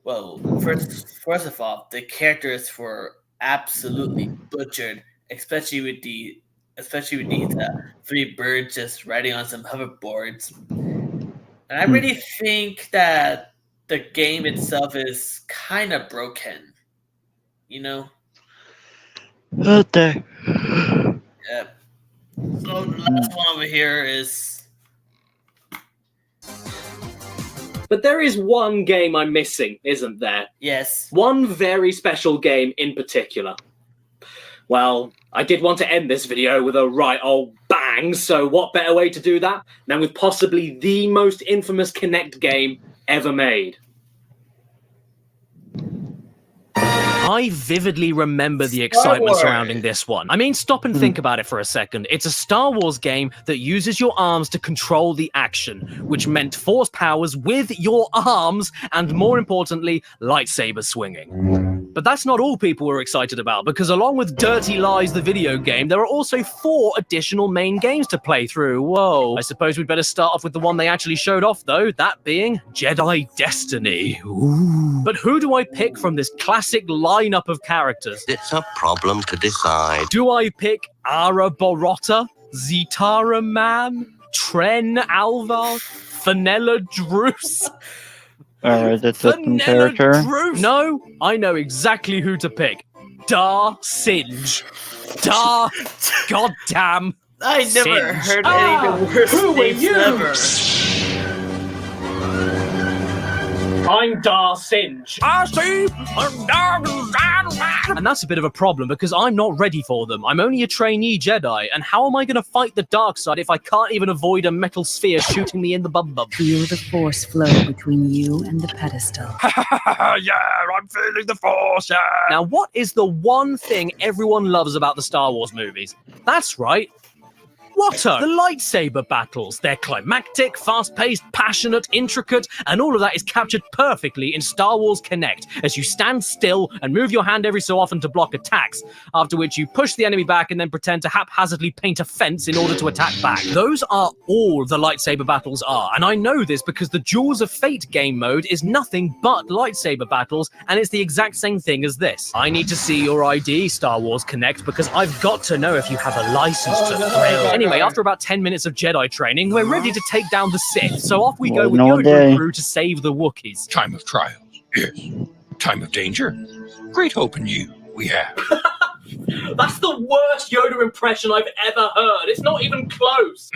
Well, first of all, the characters were absolutely butchered, especially with these 3 birds just riding on some hoverboards. And I really think that the game itself is kind of broken. You know? Okay. Yeah. So the last one over here is... But there is one game I'm missing, isn't there? Yes. One very special game in particular. Well, I did want to end this video with a right old bang, so what better way to do that than with possibly the most infamous Kinect game ever made. I vividly remember the excitement surrounding this one. I mean, stop and think about it for a second. It's a Star Wars game that uses your arms to control the action, which meant force powers with your arms, and more importantly, lightsaber swinging. But that's not all people were excited about, because along with Dirty Lies, the video game, there are also 4 additional main games to play through. Whoa. I suppose we'd better start off with the one they actually showed off, though, that being Jedi Destiny. Ooh. But who do I pick from this classic lineup of characters? It's a problem to decide. Do I pick Ara Borotta, Zitara Man, Tren Alvar, Fenella Druce? Alright, that's a different character. No, I know exactly who to pick. Dar Singe. Dar goddamn I never Singe. heard any of the worst who are names you? ever. I'm Dar Singe. And that's a bit of a problem because I'm not ready for them. I'm only a trainee Jedi, and how am I going to fight the dark side if I can't even avoid a metal sphere shooting me in the bum-bum? Feel the force flow between you and the pedestal. Yeah, I'm feeling the force, yeah. Now, what is the one thing everyone loves about the Star Wars movies? That's right. Watto! The lightsaber battles. They're climactic, fast-paced, passionate, intricate, and all of that is captured perfectly in Star Wars Kinect as you stand still and move your hand every so often to block attacks, after which you push the enemy back and then pretend to haphazardly paint a fence in order to attack back. Those are all the lightsaber battles are, and I know this because the Jewels of Fate game mode is nothing but lightsaber battles, and it's the exact same thing as this. I need to see your ID, Star Wars Kinect, because I've got to know if you have a license to thrill. Anyway, after about 10 minutes of Jedi training, we're ready to take down the Sith, so off we go with Yoda and crew to save the Wookiees. Time of trials, yes. Time of danger. Great hope in you, we have. That's the worst Yoda impression I've ever heard. It's not even close.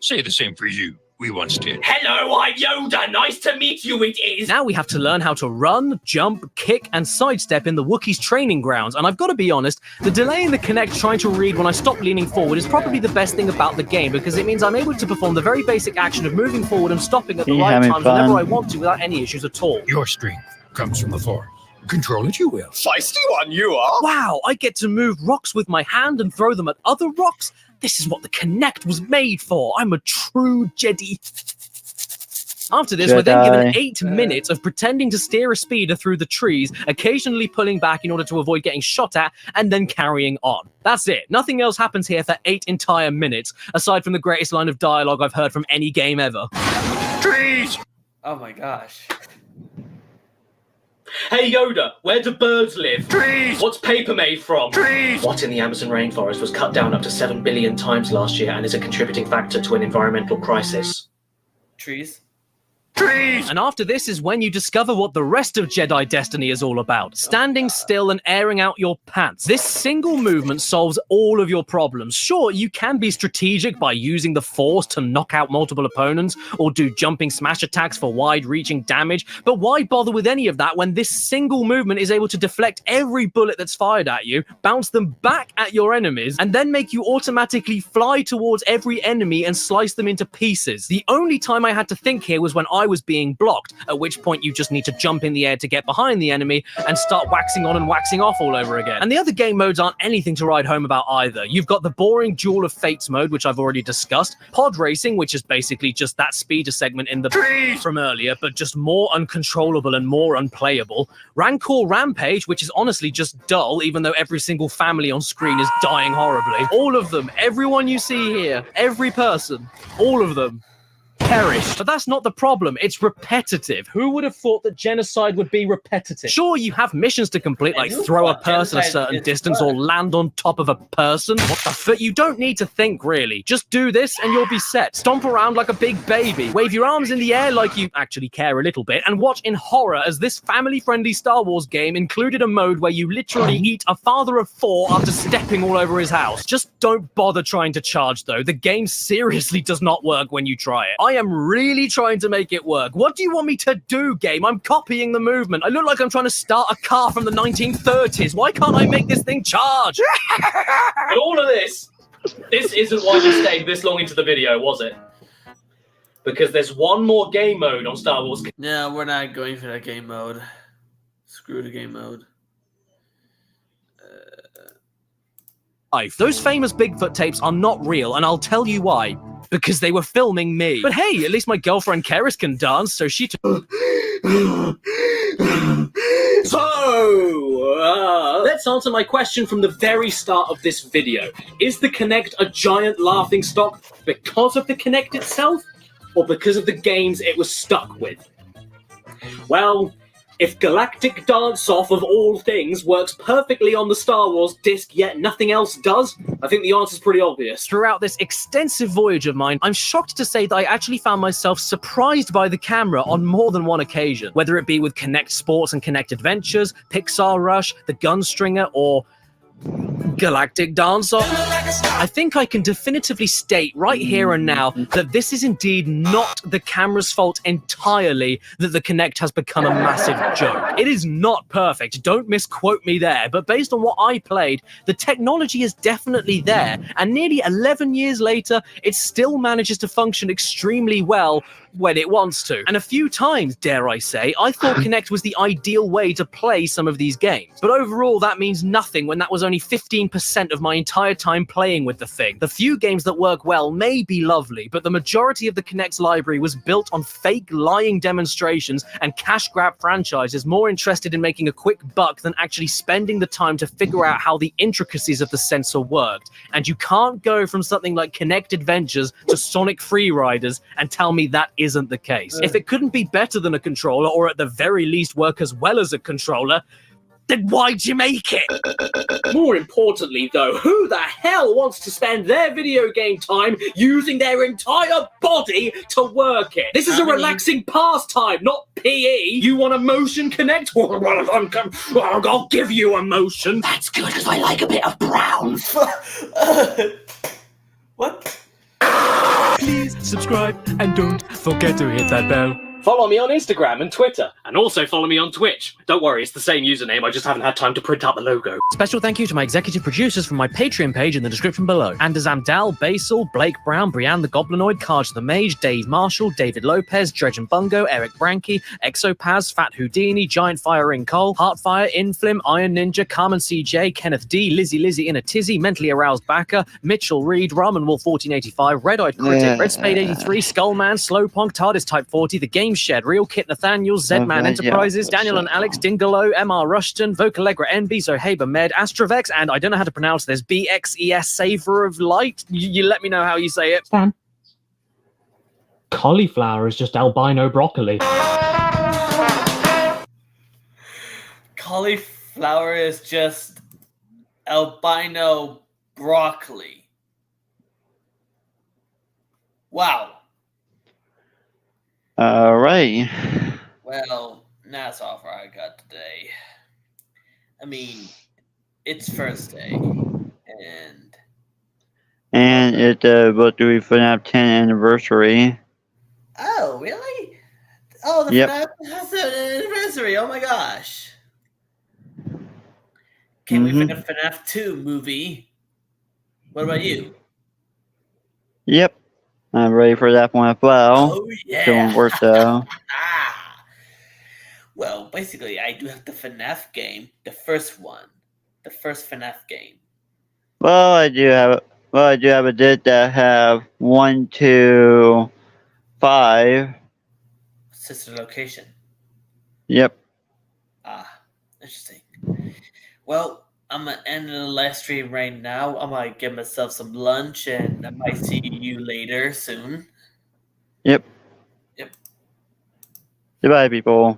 Say the same for you. We once did. Hello, I'm Yoda. Nice to meet you, it is. Now we have to learn how to run, jump, kick, and sidestep in the Wookiees' training grounds, and I've got to be honest, the delay in the Kinect trying to read when I stop leaning forward is probably the best thing about the game, because it means I'm able to perform the very basic action of moving forward and stopping at the right times whenever I want to without any issues at all. Your strength comes from the Force. Control it you will. Feisty one you are. Wow, I get to move rocks with my hand and throw them at other rocks? This is what the Kinect was made for. I'm a true Jedi. After this, we're then given 8 minutes of pretending to steer a speeder through the trees, occasionally pulling back in order to avoid getting shot at, and then carrying on. That's it. Nothing else happens here for 8 entire minutes, aside from the greatest line of dialogue I've heard from any game ever. Trees! Oh my gosh. Hey Yoda, where do birds live? Trees! What's paper made from? Trees! What in the Amazon rainforest was cut down up to 7 billion times last year and is a contributing factor to an environmental crisis? Trees. Trees! And after this is when you discover what the rest of Jedi Destiny is all about. Standing still and airing out your pants. This single movement solves all of your problems. Sure, you can be strategic by using the Force to knock out multiple opponents, or do jumping smash attacks for wide-reaching damage, but why bother with any of that when this single movement is able to deflect every bullet that's fired at you, bounce them back at your enemies, and then make you automatically fly towards every enemy and slice them into pieces? The only time I had to think here was when I was being blocked, at which point you just need to jump in the air to get behind the enemy and start waxing on and waxing off all over again. And the other game modes aren't anything to write home about either. You've got the boring Duel of Fates mode, which I've already discussed, pod racing, which is basically just that speeder segment in the from earlier, but just more uncontrollable and more unplayable, Rancor Rampage, which is honestly just dull, even though every single family on screen is dying horribly. All of them, everyone you see here, every person, all of them perished. But that's not the problem. It's repetitive. Who would have thought that genocide would be repetitive? Sure, you have missions to complete, like throw a person a certain distance or land on top of a person. What the fuck? You don't need to think, really. Just do this and you'll be set. Stomp around like a big baby. Wave your arms in the air like you actually care a little bit, and watch in horror as this family-friendly Star Wars game included a mode where you literally eat a father of 4 after stepping all over his house. Just don't bother trying to charge, though. The game seriously does not work when you try it. I am really trying to make it work. What do you want me to do, game? I'm copying the movement. I look like I'm trying to start a car from the 1930s. Why can't I make this thing charge? And all of this isn't why we stayed this long into the video, was it? Because there's one more game mode on Star Wars. No, we're not going for that game mode. Screw the game mode. Those famous Bigfoot tapes are not real, and I'll tell you why. Because they were filming me. But hey, at least my girlfriend Keris can dance, so she So, let's answer my question from the very start of this video. Is the Kinect a giant laughing stock because of the Kinect itself, or because of the games it was stuck with? Well, if Galactic Dance-Off of all things works perfectly on the Star Wars disc, yet nothing else does, I think the answer's pretty obvious. Throughout this extensive voyage of mine, I'm shocked to say that I actually found myself surprised by the camera on more than one occasion. Whether it be with Kinect Sports and Kinect Adventures, Pixar Rush, The Gunstringer, or Galactic Dance-Off. I think I can definitively state right here and now that this is indeed not the camera's fault entirely that the Kinect has become a massive joke. It is not perfect, don't misquote me there, but based on what I played, the technology is definitely there, and nearly 11 years later, it still manages to function extremely well when it wants to. And a few times, dare I say, I thought Kinect was the ideal way to play some of these games. But overall, that means nothing when that was only 15% of my entire time playing with the thing. The few games that work well may be lovely, but the majority of the Kinect's library was built on fake lying demonstrations and cash grab franchises more interested in making a quick buck than actually spending the time to figure out how the intricacies of the sensor worked. And you can't go from something like Kinect Adventures to Sonic Free Riders and tell me that isn't the case. If it couldn't be better than a controller, or at the very least work as well as a controller, then why'd you make it? More importantly, though, who the hell wants to spend their video game time using their entire body to work it? This is a relaxing pastime, not PE. You want a motion Kinect? I'll give you a motion. That's good, because I like a bit of brown. What? Please subscribe and don't forget to hit that bell. Follow me on Instagram and Twitter, and also follow me on Twitch. Don't worry, it's the same username, I just haven't had time to print out the logo. Special thank you to my executive producers from my Patreon page in the description below. Anders Amdal, Basil, Blake Brown, Brianne the Goblinoid, Karj the Mage, Dave Marshall, David Lopez, Dredge and Bungo, Eric Branke, Exopaz, Fat Houdini, Giant Fire in Cole, Heartfire, Inflim, Iron Ninja, Carmen CJ, Kenneth D, Lizzie in a Tizzy, Mentally Aroused Backer, Mitchell Reed, Ramen Wolf 1485, Red Eyed Critic, Red Spade 83, Skullman, Slowpunk, TARDIS Type 40, The Game Shed, Real Kit Nathaniel, Zedman Enterprises, Daniel and Alex, Dingalo, MR Rushton, Vocalegra NB, Zohaber Med, Astrovex, and I don't know how to pronounce this, BXES Savor of Light. You let me know how you say it. Stan. Cauliflower is just albino broccoli. Cauliflower is just albino broccoli. Wow. All right. Well, that's all for I got today. I mean, it's first day, and it's about the FNAF 10 anniversary. oh, really? Oh, the Yep. FNAF has an anniversary. Oh my gosh! Can't wait for the FNAF 2 movie. What about you? Yep. I'm ready for that one as well. Oh, yeah. Doing work though. Well, basically, I do have the FNAF game, the first one, the first FNAF game. Well, I do have a disc that have 1, 2, 5. Sister location. Yep. Interesting. Well, I'm gonna end the live stream right now. I'm gonna get myself some lunch, and I might see you later soon. Yep. Yep. Goodbye, people.